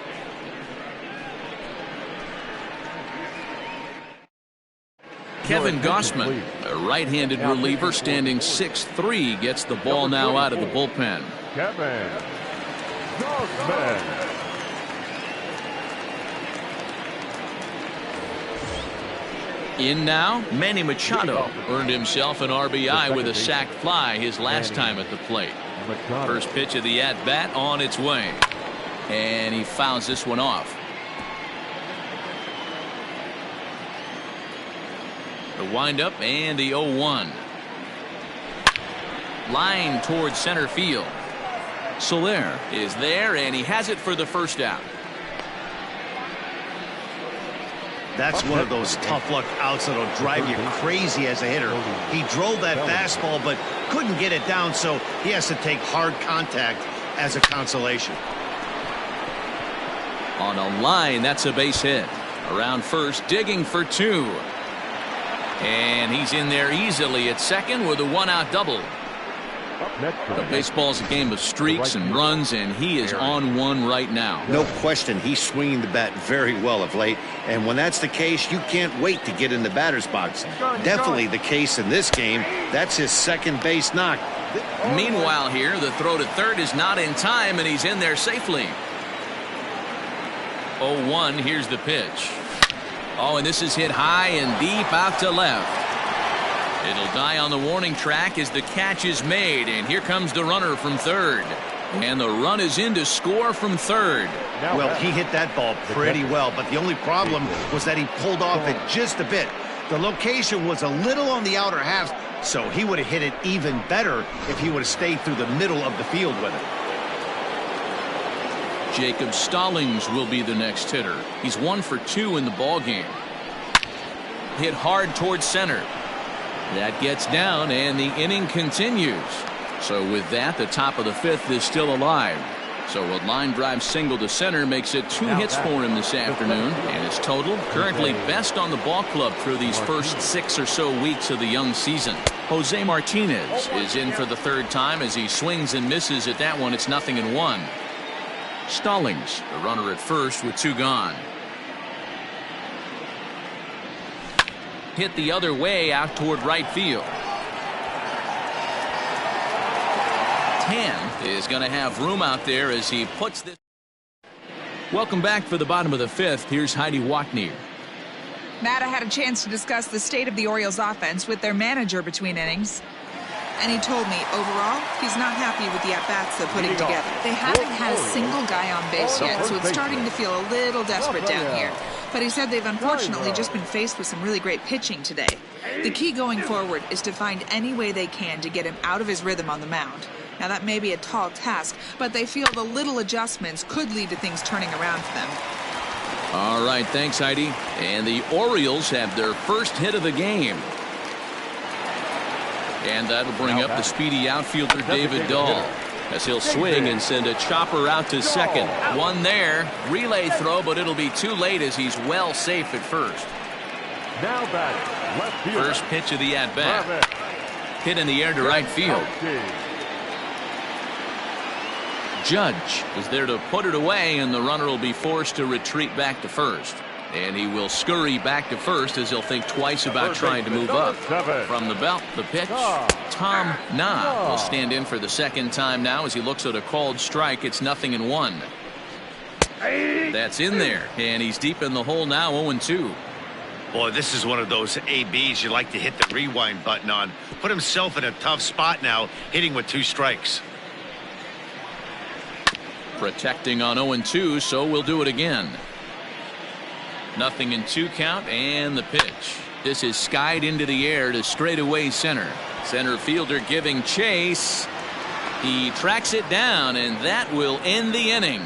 Kevin Gausman, a right-handed reliever standing 6'3", gets the ball now out of the bullpen. Kevin Gausman. In now, Manny Machado earned himself an RBI with a sac fly his last time at the plate. First pitch of the at-bat on its way. And he fouls this one off. The windup and the 0-1. Line towards center field. Soler is there, and he has it for the first out. That's one of those tough luck outs that'll drive you crazy as a hitter. He drove that fastball but couldn't get it down, so he has to take hard contact as a consolation. On a line, that's a base hit. Around first, digging for 2. And he's in there easily at second with a 1-out double. The baseball's a game of streaks and runs, and he is on one right now. No question, he's swinging the bat very well of late, and when that's the case, you can't wait to get in the batter's box. Definitely the case in this game. That's his second base knock. Meanwhile here, the throw to third is not in time, and he's in there safely. 0-1, here's the pitch. Oh, and this is hit high and deep out to left. It'll die on the warning track as the catch is made, and here comes the runner from third. And the run is in to score from third. Well, he hit that ball pretty well, but the only problem was that he pulled off it just a bit. The location was a little on the outer half, so he would have hit it even better if he would have stayed through the middle of the field with it. Jacob Stallings will be the next hitter. He's 1 for 2 in the ballgame. Hit hard towards center. That gets down, and the inning continues. So with that, the top of the 5th is still alive. So a line drive single to center makes it 2 hits for him this afternoon, and his total currently best on the ball club through these first 6 or so weeks of the young season. Jose Martinez is in for the 3rd time as he swings and misses at that one. It's 0-1. Stallings, the runner at first with 2 gone. Hit the other way out toward right field. Tan is going to have room out there as he puts this. Welcome back for the bottom of the 5th. Here's Heidi Watney. Matt, I had a chance to discuss the state of the Orioles offense with their manager between innings. And he told me, overall, he's not happy with the at-bats they're putting together. They haven't had a single guy on base yet, so it's starting to feel a little desperate down here. But he said they've unfortunately just been faced with some really great pitching today. The key going forward is to find any way they can to get him out of his rhythm on the mound. Now, that may be a tall task, but they feel the little adjustments could lead to things turning around for them. All right, thanks, Heidi. And the Orioles have their first hit of the game. And that'll bring up the speedy outfielder David Dahl as he'll swing and send a chopper out to second. One there. Relay throw, but it'll be too late as he's well safe at first. Now batting, left field. First pitch of the at-bat. Hit in the air to right field. Judge is there to put it away, and the runner will be forced to retreat back to first. And he will scurry back to first as he'll think twice about trying to move up. From the belt, the pitch. Tom Nah will stand in for the second time now as he looks at a called strike. It's 0-1. That's in there, and he's deep in the hole now, 0-2. Boy, this is one of those ABs you like to hit the rewind button on. Put himself in a tough spot now, hitting with 2 strikes. Protecting on 0-2, so we'll do it again. 0-2 count, and the pitch. This is skied into the air to straightaway center. Center fielder giving chase. He tracks it down, and that will end the inning.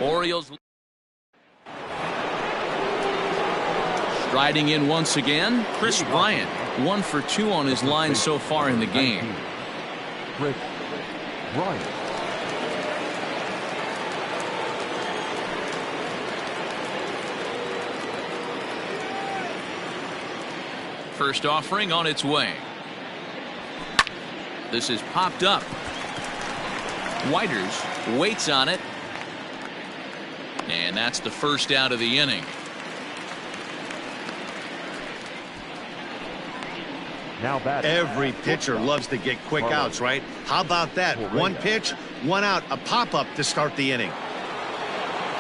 Orioles striding in once again. Chris Bryant, 1 for 2 on his line so far in the game. Chris Bryant. First offering on its way. This is popped up. Whiters waits on it. And that's the first out of the inning. Now that every pitcher loves to get quick outs, right? How about that? One pitch, 1 out, a pop-up to start the inning.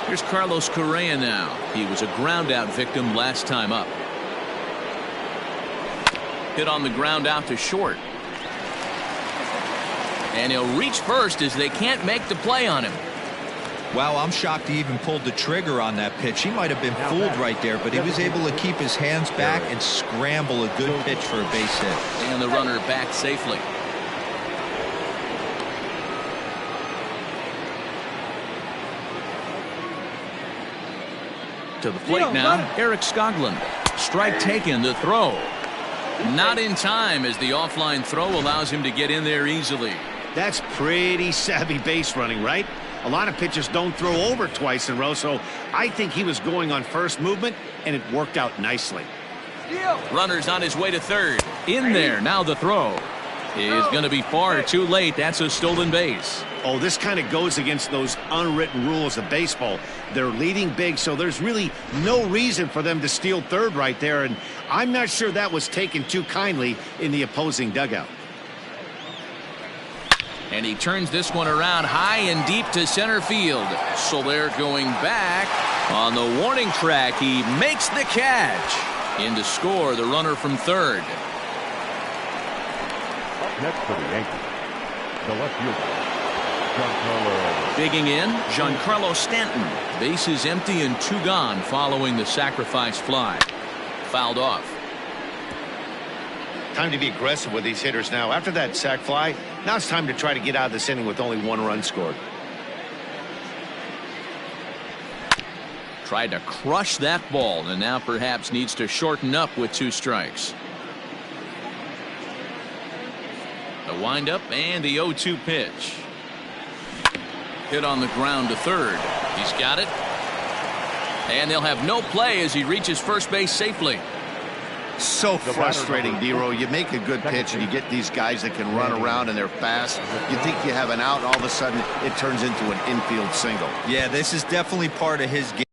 Here's Carlos Correa now. He was a ground out victim last time up. Hit on the ground out to short. And he'll reach first as they can't make the play on him. Wow, I'm shocked he even pulled the trigger on that pitch. He might have been fooled right there, but he was able to keep his hands back and scramble a good pitch for a base hit. And the runner back safely. To the plate now, Eric Skoglund. Strike taken, the throw. Not in time as the offline throw allows him to get in there easily. That's pretty savvy base running, right? A lot of pitchers don't throw over twice in a row, so I think he was going on first movement, and it worked out nicely. Runner's on his way to third. In there, now the throw is going to be far too late. That's a stolen base. Oh, this kind of goes against those unwritten rules of baseball. They're leading big, so there's really no reason for them to steal third right there, and I'm not sure that was taken too kindly in the opposing dugout. And he turns this one around high and deep to center field. Soler going back on the warning track. He makes the catch. In to score the runner from third. Up next for the Yankees, the left fielder, Giancarlo. Digging in, Giancarlo Stanton. Bases empty and 2 gone following the sacrifice fly. Fouled off. Time to be aggressive with these hitters now. After that sac fly, now it's time to try to get out of this inning with only 1 run scored. Tried to crush that ball and now perhaps needs to shorten up with 2 strikes. The windup and the 0-2 pitch. Hit on the ground to third. He's got it. And they'll have no play as he reaches first base safely. So frustrating, D-Row. You make a good pitch and you get these guys that can run around and they're fast. You think you have an out, and all of a sudden it turns into an infield single. Yeah, this is definitely part of his game.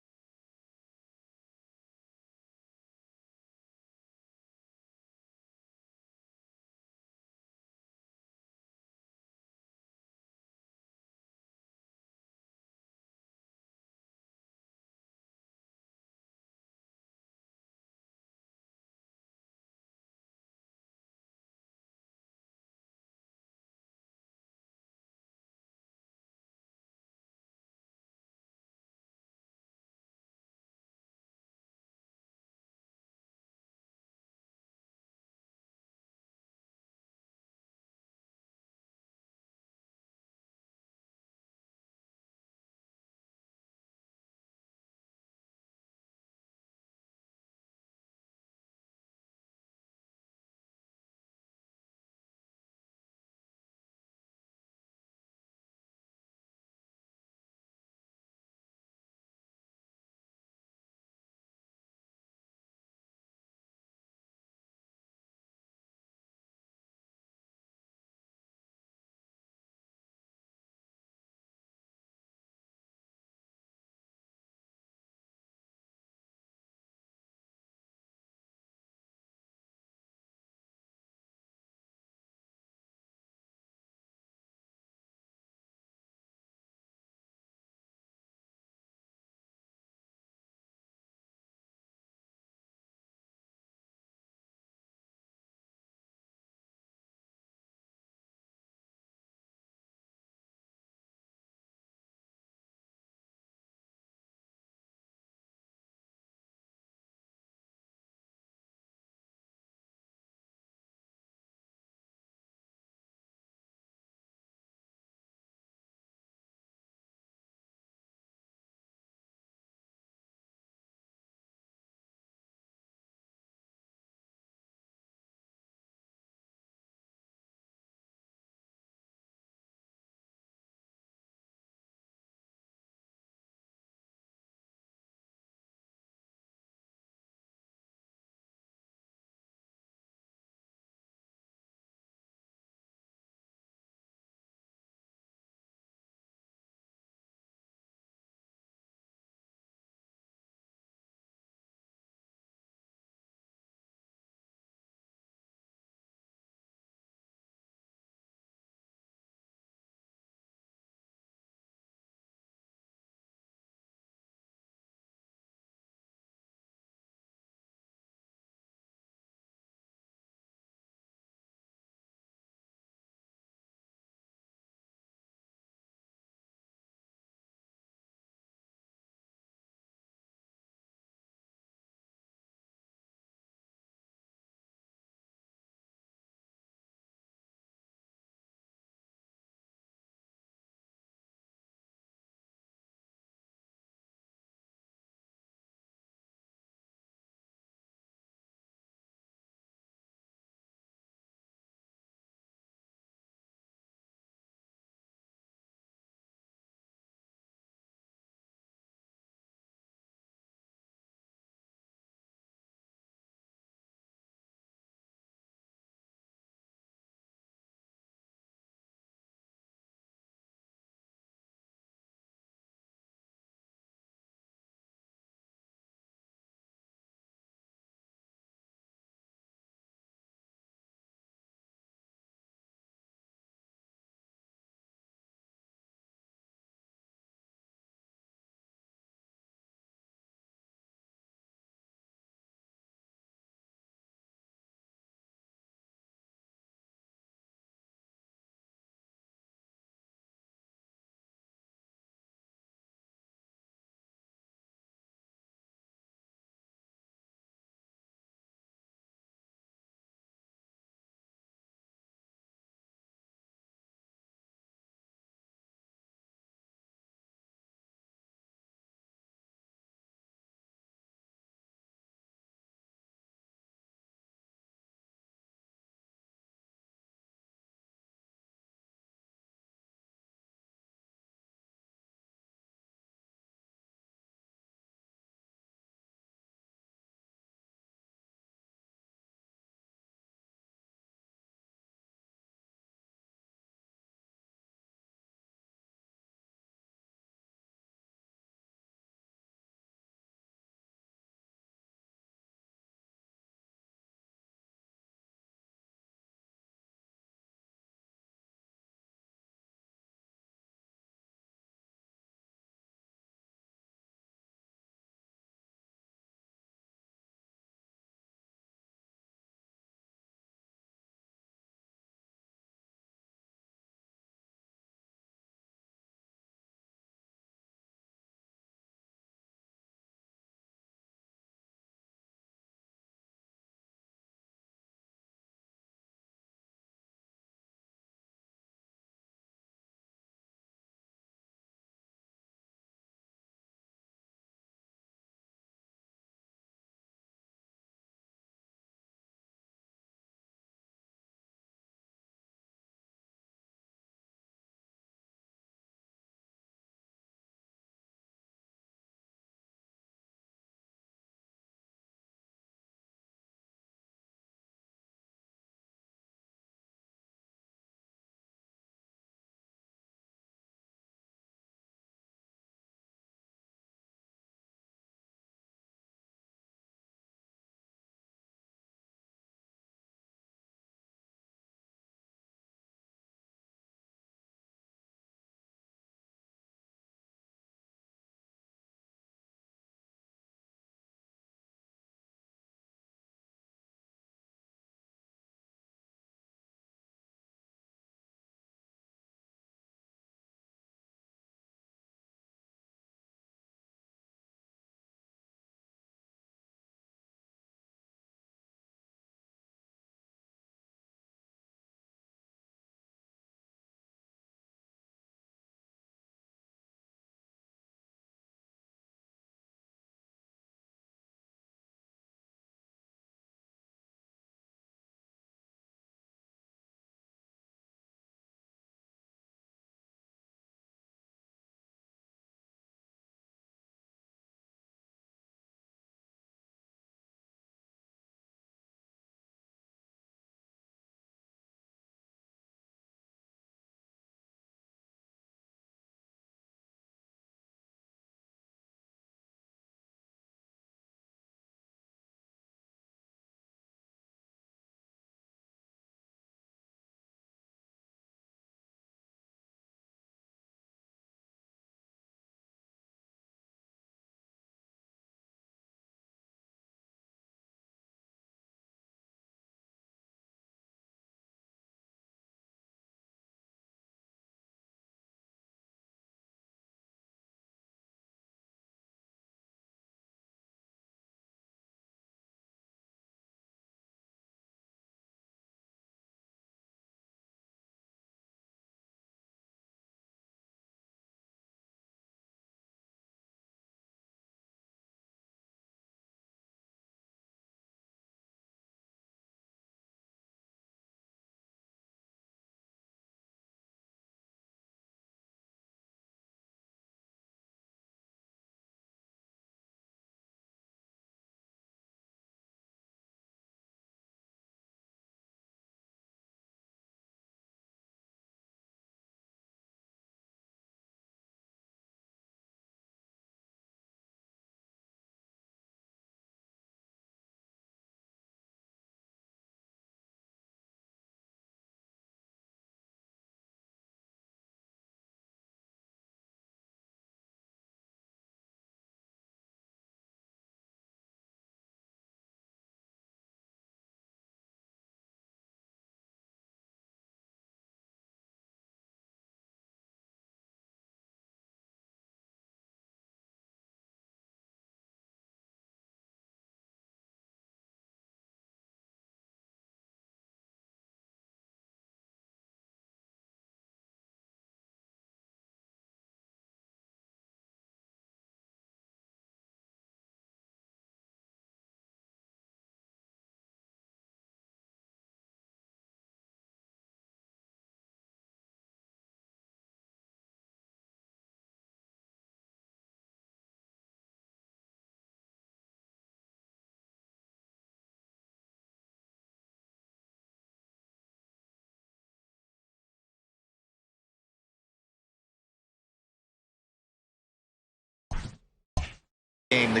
The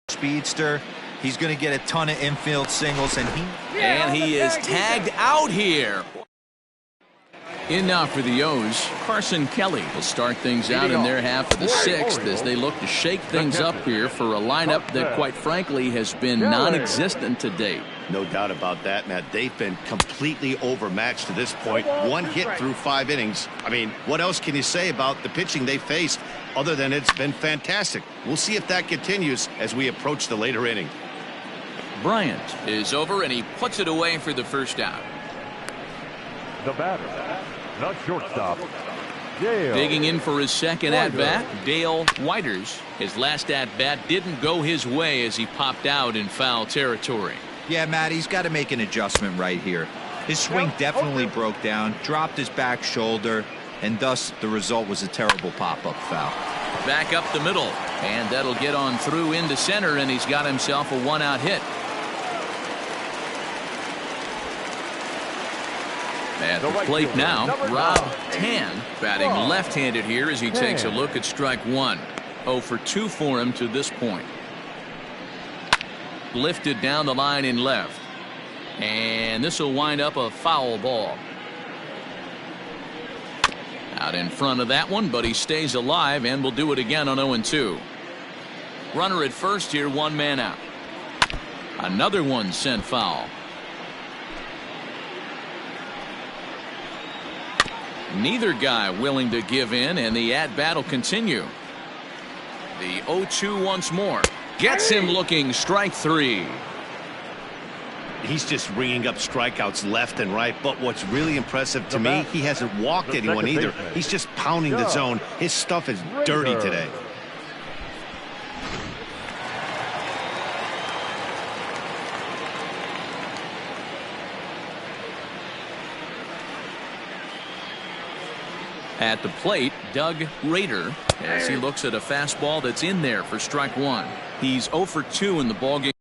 speedster, he's going to get a ton of infield singles, and he is tagged out here. In now for the O's, Carson Kelly will start things out in their half of the sixth as they look to shake things up here for a lineup that, quite frankly, has been non-existent to date. No doubt about that, Matt. They've been completely overmatched to this point. One hit through 5 innings. I mean, what else can you say about the pitching they faced other than it's been fantastic? We'll see if that continues as we approach the later inning. Bryant is over, and he puts it away for the first out. The batter, the shortstop, Dahl. Digging in for his second at-bat, Dahl Whiters. His last at-bat didn't go his way as he popped out in foul territory. Yeah, Matt, he's got to make an adjustment right here. His swing definitely broke down, dropped his back shoulder, and thus the result was a terrible pop-up foul. Back up the middle, and that'll get on through into center, and he's got himself a 1-out hit. At the plate now, Rob Tan batting left-handed here as he takes a look at strike one. 0 for 2 for him to this point. Lifted down the line in left. And this will wind up a foul ball. Out in front of that one, but he stays alive and will do it again on 0-2. Runner at first here, 1 man out. Another one sent foul. Neither guy willing to give in, and the at-bat will continue. The 0-2 once more. Gets him looking, strike 3. He's just ringing up strikeouts left and right, but what's really impressive to me, he hasn't walked anyone either. He's just pounding the zone. His stuff is dirty today. At the plate, Doug Rader, as he looks at a fastball that's in there for strike 1. He's 0 for 2 in the ballgame.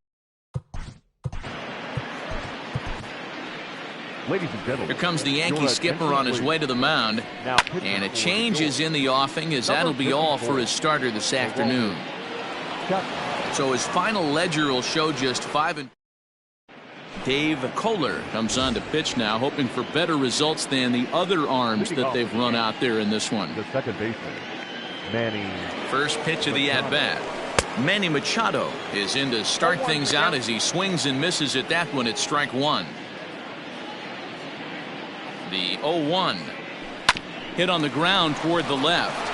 Ladies and gentlemen, Here comes the Yankee skipper on his way to the mound, and a change is in the offing as that'll be all for his starter this afternoon. So his final ledger will show just 5. Dave Kohler comes on to pitch now, hoping for better results than the other arms that they've run out there in this one. The second baseman, Manny. First pitch of the at-bat. Manny Machado is in to start things out as he swings and misses at that one at strike 1. The 0-1 hit on the ground toward the left,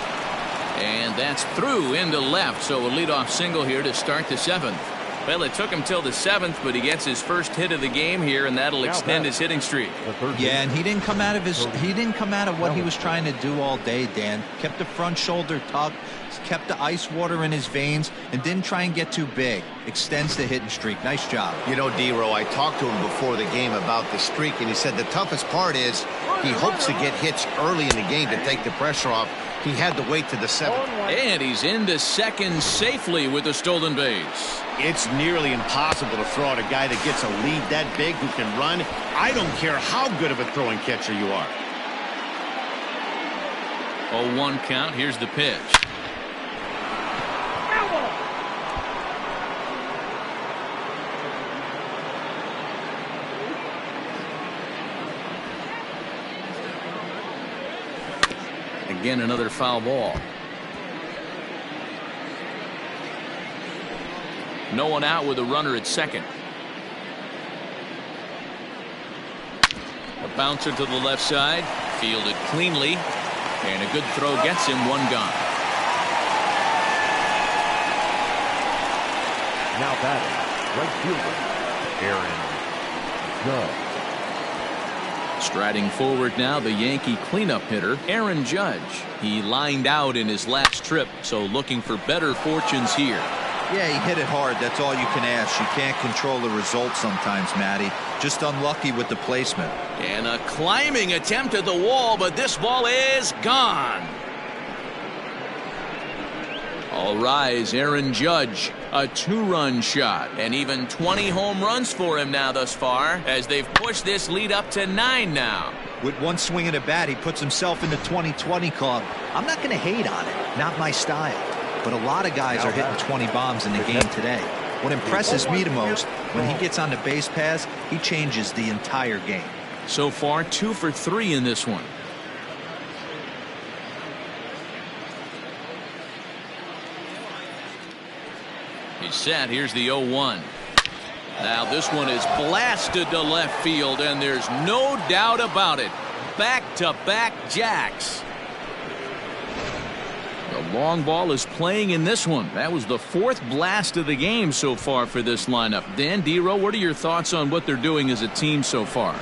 and that's through into left, so a leadoff single here to start the 7th. Well, it took him till the 7th, but he gets his first hit of the game here, and that'll extend his hitting streak. Yeah, and he didn't come out of what he was trying to do all day, Dan. Kept the front shoulder tucked, kept the ice water in his veins, and didn't try and get too big. Extends the hitting streak. Nice job. You know, D-Row, I talked to him before the game about the streak, and he said the toughest part is he hopes to get hits early in the game to take the pressure off. He had to wait to the 7th. And he's into second safely with a stolen base. It's nearly impossible to throw out a guy that gets a lead that big who can run. I don't care how good of a throwing catcher you are. 0-1 count. Here's the pitch. Again, another foul ball. No one out with a runner at second. A bouncer to the left side, fielded cleanly, and a good throw gets him 1 gone. Now batting, right fielder, Aaron Judge. Striding forward now, the Yankee cleanup hitter, Aaron Judge. He lined out in his last trip, so looking for better fortunes here. Yeah, he hit it hard. That's all you can ask. You can't control the result sometimes, Matty. Just unlucky with the placement. And a climbing attempt at the wall, but this ball is gone. All rise, Aaron Judge. A 2-run shot, and even 20 home runs for him now thus far, as they've pushed this lead up to 9 now. With one swing of the bat, he puts himself in the 20-20 club. I'm not going to hate on it. Not my style. but a lot of guys are hitting 20 bombs in the game today. What impresses me the most, when he gets on the base paths, he changes the entire game. So far, 2 for 3 in this one. He's set. Here's the 0-1. Now this one is blasted to left field, and there's no doubt about it. Back-to-back jacks. The long ball is playing in this one. That was the 4th blast of the game so far for this lineup. Dan, D-Row, what are your thoughts on what they're doing as a team so far?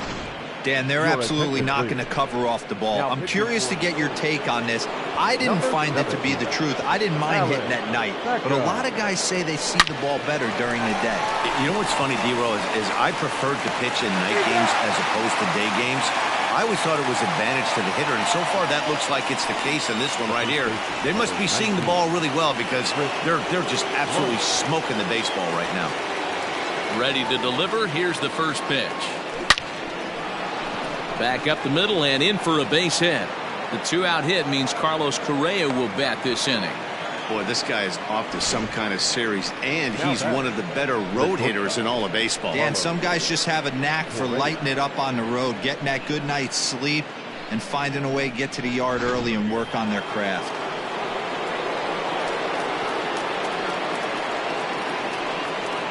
Dan, they're absolutely not going to cover off the ball. I'm curious to get your take on this. I didn't find it to be the truth. I didn't mind hitting at night, but a lot of guys say they see the ball better during the day. You know what's funny, D-Row, is I preferred to pitch in night games as opposed to day games. I always thought it was advantage to the hitter, and so far that looks like it's the case in this one right here. They must be seeing the ball really well because they're just absolutely smoking the baseball right now. Ready to deliver. Here's the first pitch. Back up the middle and in for a base hit. The 2-out hit means Carlos Correa will bat this inning. Boy, this guy is off to some kind of series, and he's one of the better road hitters in all of baseball. Dan, some guys just have a knack for lighting it up on the road, getting that good night's sleep, and finding a way to get to the yard early and work on their craft.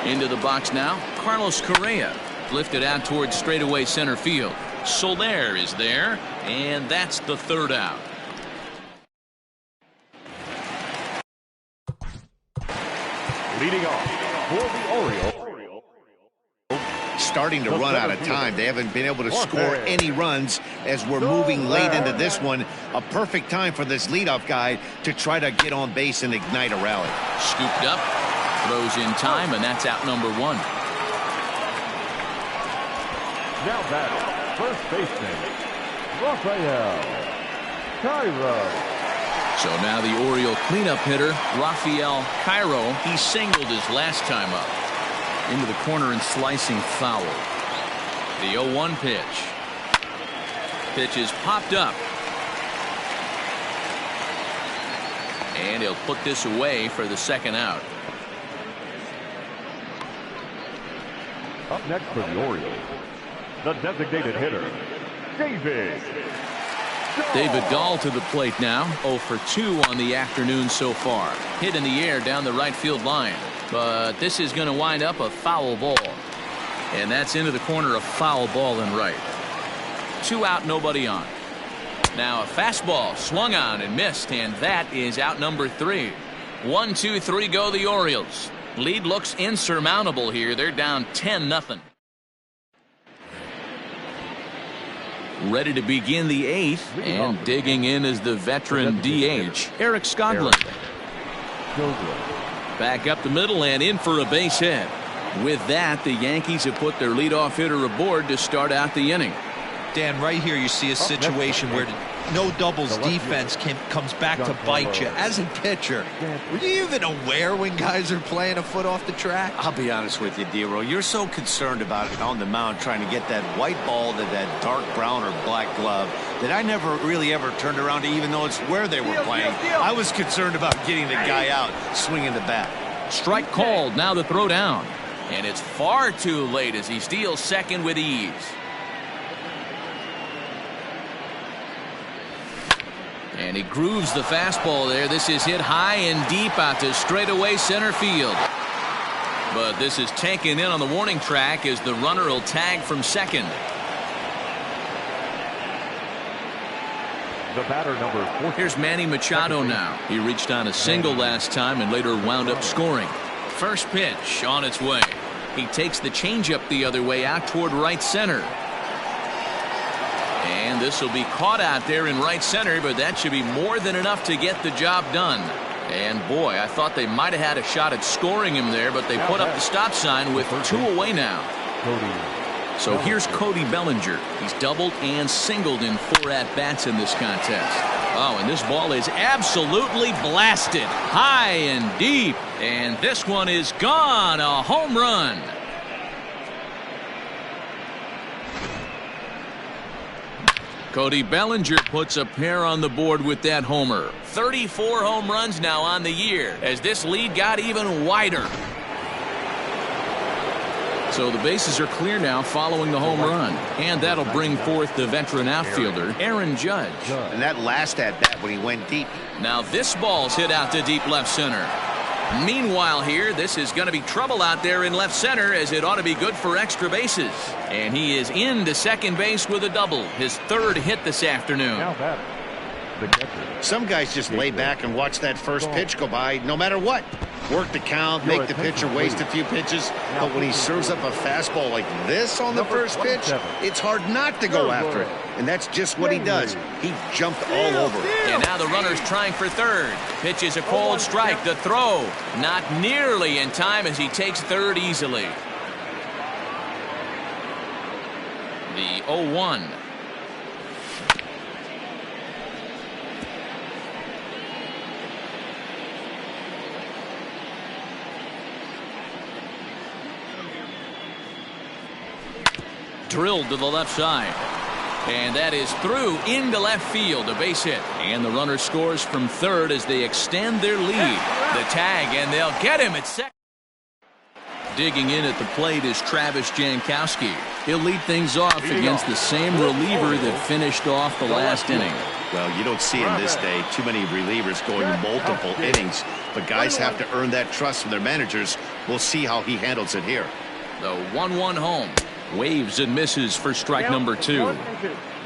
Into the box now, Carlos Correa. Lifted out towards straightaway center field. Soler is there, and that's the 3rd out. Leading off for the Orioles. Starting to run out of time. They haven't been able to score any runs as we're moving late into this one. A perfect time for this leadoff guy to try to get on base and ignite a rally. Scooped up, throws in time, and that's out number 1. Now batting, first baseman, Rafael Cairo. So now the Oriole cleanup hitter, Rafael Cairo. He singled his last time up. Into the corner and slicing foul. The 0-1 pitch. Pitch is popped up. And he'll put this away for the 2nd out. Up next for the Orioles, the designated hitter, David Dahl to the plate now. 0 for 2 on the afternoon so far. Hit in the air down the right field line. But this is going to wind up a foul ball. And that's into the corner, a foul ball and right. 2 out, nobody on. Now a fastball swung on and missed, and that is out number 3. 1, 2, 3 go the Orioles. Lead looks insurmountable here. They're down 10-0. Ready to begin the 8th, and digging in is the veteran DH, Eric Skoglund. Back up the middle and in for a base hit. With that, the Yankees have put their leadoff hitter aboard to start out the inning. Dan, right here you see a situation where no doubles defense comes back to bite you. As a pitcher, were you even aware when guys are playing a foot off the track? I'll be honest with you, D-Row. You're so concerned about it on the mound trying to get that white ball to that dark brown or black glove that I never really ever turned around to even know it's where they were playing. I was concerned about getting the guy out swinging the bat. Strike called, now the throw down. And it's far too late as he steals second with ease. And he grooves the fastball there. This is hit high and deep out to straightaway center field. But this is taken in on the warning track as the runner will tag from second. The batter number 4. Here's Manny Machado now. He reached on a single last time and later wound up scoring. First pitch on its way. He takes the changeup the other way out toward right center. And this will be caught out there in right center, but that should be more than enough to get the job done. And boy, I thought they might have had a shot at scoring him there, but they put up the stop sign with 2 away now. So here's Cody Bellinger. He's doubled and singled in 4 at-bats in this contest. Oh, and this ball is absolutely blasted high and deep. And this one is gone. A home run. Cody Bellinger puts a pair on the board with that homer. 34 home runs now on the year as this lead got even wider. So the bases are clear now following the home run. And that'll bring forth the veteran outfielder, Aaron Judge. And that last at-bat when he went deep. Now this ball's hit out to deep left center. Meanwhile here, this is going to be trouble out there in left center as it ought to be good for extra bases. And he is into second base with a double. His third hit this afternoon. Some guys just lay back and watch that first pitch go by no matter what. Work the count, make the pitcher waste a few pitches. But when he serves up a fastball like this on the first pitch, it's hard not to go after it. And that's just what he does. He jumped all over it. And now the runner's trying for third. Pitch is a cold strike. The throw not nearly in time as he takes third easily. The 0-1. Drilled to the left side. And that is through into left field, a base hit. And the runner scores from third as they extend their lead. The tag, and they'll get him at second. Digging in at the plate is Travis Jankowski. He'll lead things off against the same reliever that finished off the last inning. Well, you don't see in this day too many relievers going multiple innings, but guys have to earn that trust from their managers. We'll see how he handles it here. The 1-1 home. Waves and misses for strike number 2.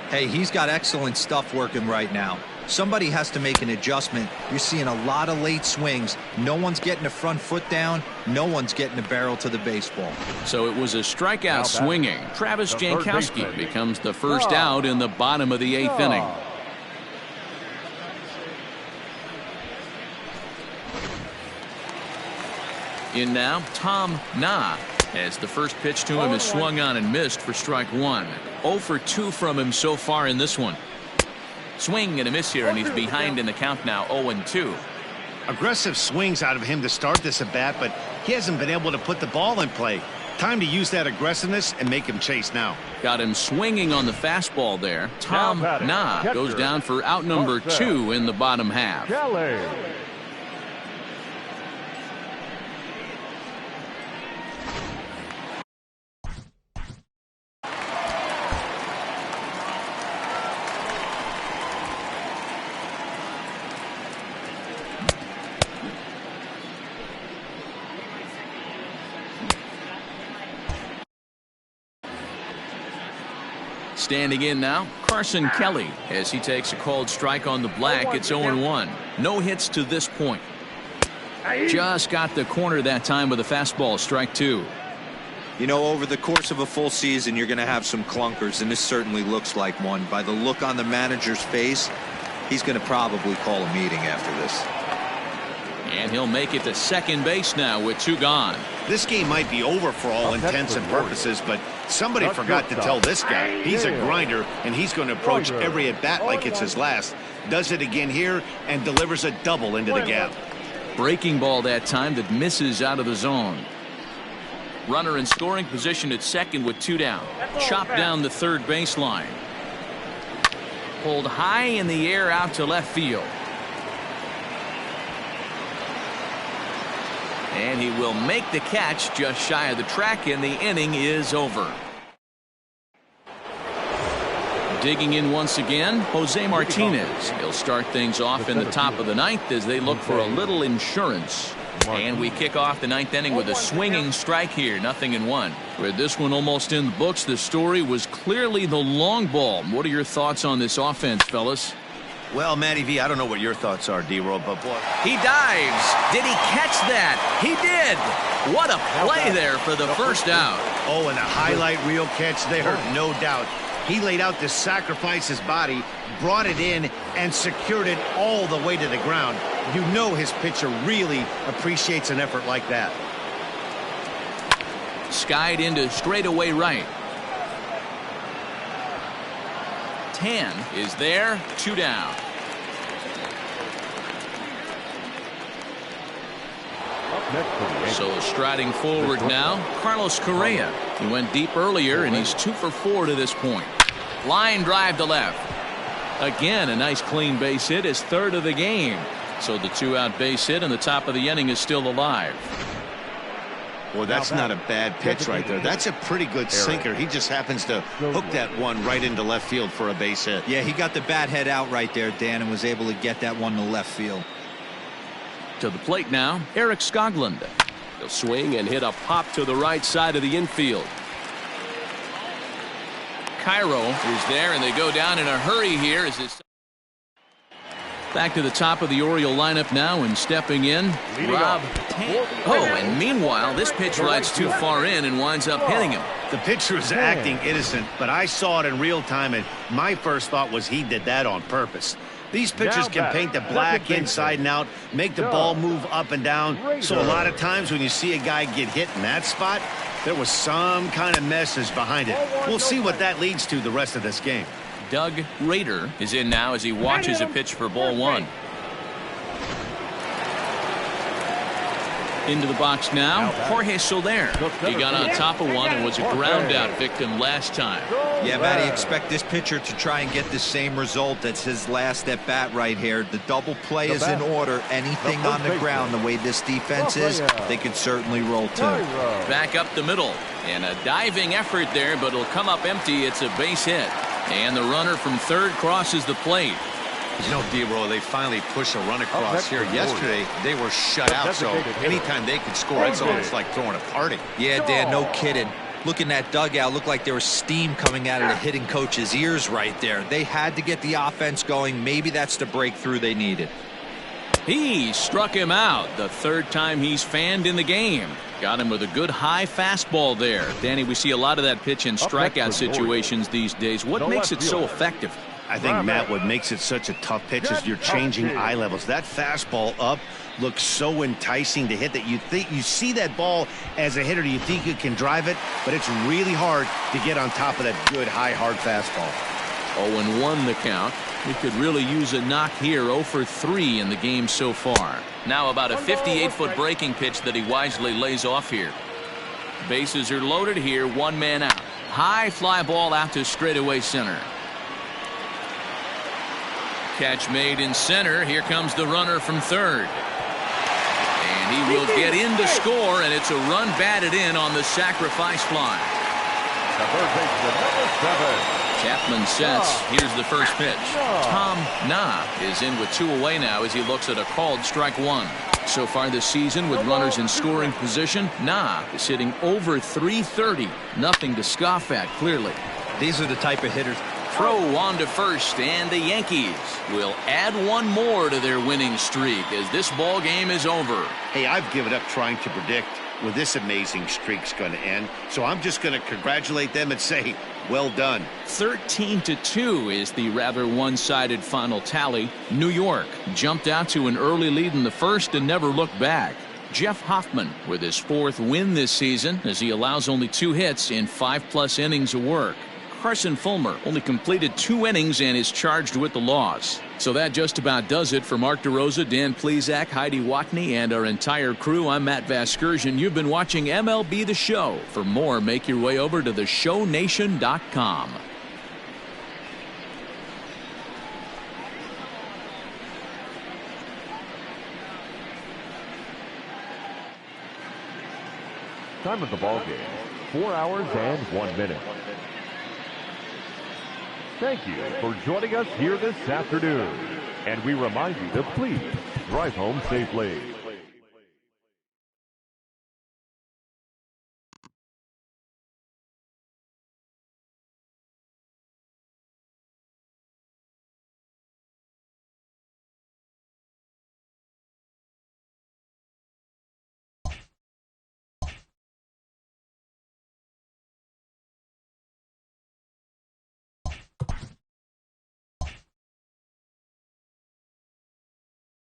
Hey, he's got excellent stuff working right now. Somebody has to make an adjustment. You're seeing a lot of late swings. No one's getting the front foot down. No one's getting the barrel to the baseball. So it was a strikeout swinging. Travis Jankowski becomes the first out in the bottom of the 8th inning. In now, Tom Na, as the first pitch to him is swung on and missed for strike 1. 0 for 2 from him so far in this one. Swing and a miss here, and he's behind in the count now, 0-2. Aggressive swings out of him to start this at bat, but he hasn't been able to put the ball in play. Time to use that aggressiveness and make him chase now. Got him swinging on the fastball there. Tom Na goes down for out number 2 in the bottom half. Kelly. Standing in now, Carson Kelly, as he takes a called strike on the black. It's 0-1. No hits to this point. Just got the corner that time with a fastball, strike 2. You know, over the course of a full season, you're going to have some clunkers, and this certainly looks like one. By the look on the manager's face, he's going to probably call a meeting after this. And he'll make it to second base now with 2 gone. This game might be over for all intents and purposes, but somebody forgot to tell this guy he's a grinder, and he's going to approach every at-bat like it's his last. Does it again here and delivers a double into the gap. Breaking ball that time that misses out of the zone. Runner in scoring position at second with 2 down. Chopped down the third baseline. Pulled high in the air out to left field. And he will make the catch just shy of the track, and the inning is over. Digging in once again, Jose Martinez. He'll start things off in the top of the 9th as they look for a little insurance. And we kick off the 9th inning with a swinging strike here, 0-1. With this one almost in the books, the story was clearly the long ball. What are your thoughts on this offense, fellas? Well, Matty V, I don't know what your thoughts are, D-Roll, but boy. He dives. Did he catch that? He did. What a play there for the first out. Oh, and a highlight reel catch there, no doubt. He laid out to sacrifice his body, brought it in, and secured it all the way to the ground. You know his pitcher really appreciates an effort like that. Skied into straightaway right. Tan is there, 2 down. So striding forward now, Carlos Correa. He went deep earlier, and he's 2 for 4 to this point. Line drive to left. Again, a nice clean base hit, his third of the game. So the 2-out base hit and the top of the inning is still alive. Well, that's not a bad pitch right there. That's a pretty good sinker. He just happens to hook that one right into left field for a base hit. Yeah, he got the bat head out right there, Dan, and was able to get that one to left field. To the plate now, Eric Skoglund. He'll swing and hit a pop to the right side of the infield. Cairo is there, and they go down in a hurry here as this. Back to the top of the Oriole lineup now, and stepping in, Rob. Oh, and meanwhile, this pitch rides too far in and winds up hitting him. The pitcher was acting innocent, but I saw it in real time, and my first thought was he did that on purpose. These pitchers can paint the black inside and out, make the ball move up and down. So a lot of times when you see a guy get hit in that spot, there was some kind of message behind it. We'll see what that leads to the rest of this game. Doug Rader is in now as he watches a pitch for ball one. Into the box now, Jorge Soler. He got on top of one and was a ground out victim last time. Yeah, Matty, expect this pitcher to try and get the same result as his last at bat right here. The double play is in order. Anything on the ground, the way this defense is, they could certainly roll too. Back up the middle, and a diving effort there, but it'll come up empty. It's a base hit. And the runner from third crosses the plate. You know, D-Roll, they finally push a run across here. Yesterday, they were shut out, so anytime they could score, it's almost like throwing a party. Yeah, Dan, no kidding. Look in that dugout, looked like there was steam coming out of the hitting coach's ears right there. They had to get the offense going. Maybe that's the breakthrough they needed. He struck him out the third time he's fanned in the game. Got him with a good high fastball there. Danny, we see a lot of that pitch in strikeout situations these days. What makes it so effective? I think, Matt, what makes it such a tough pitch is you're changing eye levels. That fastball up looks so enticing to hit that you think you see that ball as a hitter, you think you can drive it, but it's really hard to get on top of that good high hard fastball. 0-1 the count. We could really use a knock here. 0 for 3 in the game so far. Now about a 58-foot breaking pitch that he wisely lays off here. Bases are loaded here. One man out. High fly ball out to straightaway center. Catch made in center. Here comes the runner from third. And he will get in to score, and it's a run batted in on the sacrifice fly. The third baseman, number 7. Chapman sets. Here's the first pitch. Tom Nah is in with 2 away now as he looks at a called strike 1. So far this season with runners in scoring position, Nah is hitting over .330. Nothing to scoff at, clearly. These are the type of hitters. Throw on to first, and the Yankees will add one more to their winning streak as this ball game is over. Hey, I've given up trying to predict when this amazing streak's going to end, so I'm just going to congratulate them and say, well done. 13-2 is the rather one-sided final tally. New York jumped out to an early lead in the first and never looked back. Jeff Hoffman with his 4th win this season as he allows only 2 hits in 5+ innings of work. Carson Fulmer only completed 2 innings and is charged with the loss. So that just about does it for Mark DeRosa, Dan Plesac, Heidi Watney, and our entire crew. I'm Matt Vasgersian. You've been watching MLB The Show. For more, make your way over to theshownation.com. Time of the ball game, 4 hours and 1 minute. Thank you for joining us here this afternoon. And we remind you to please drive home safely.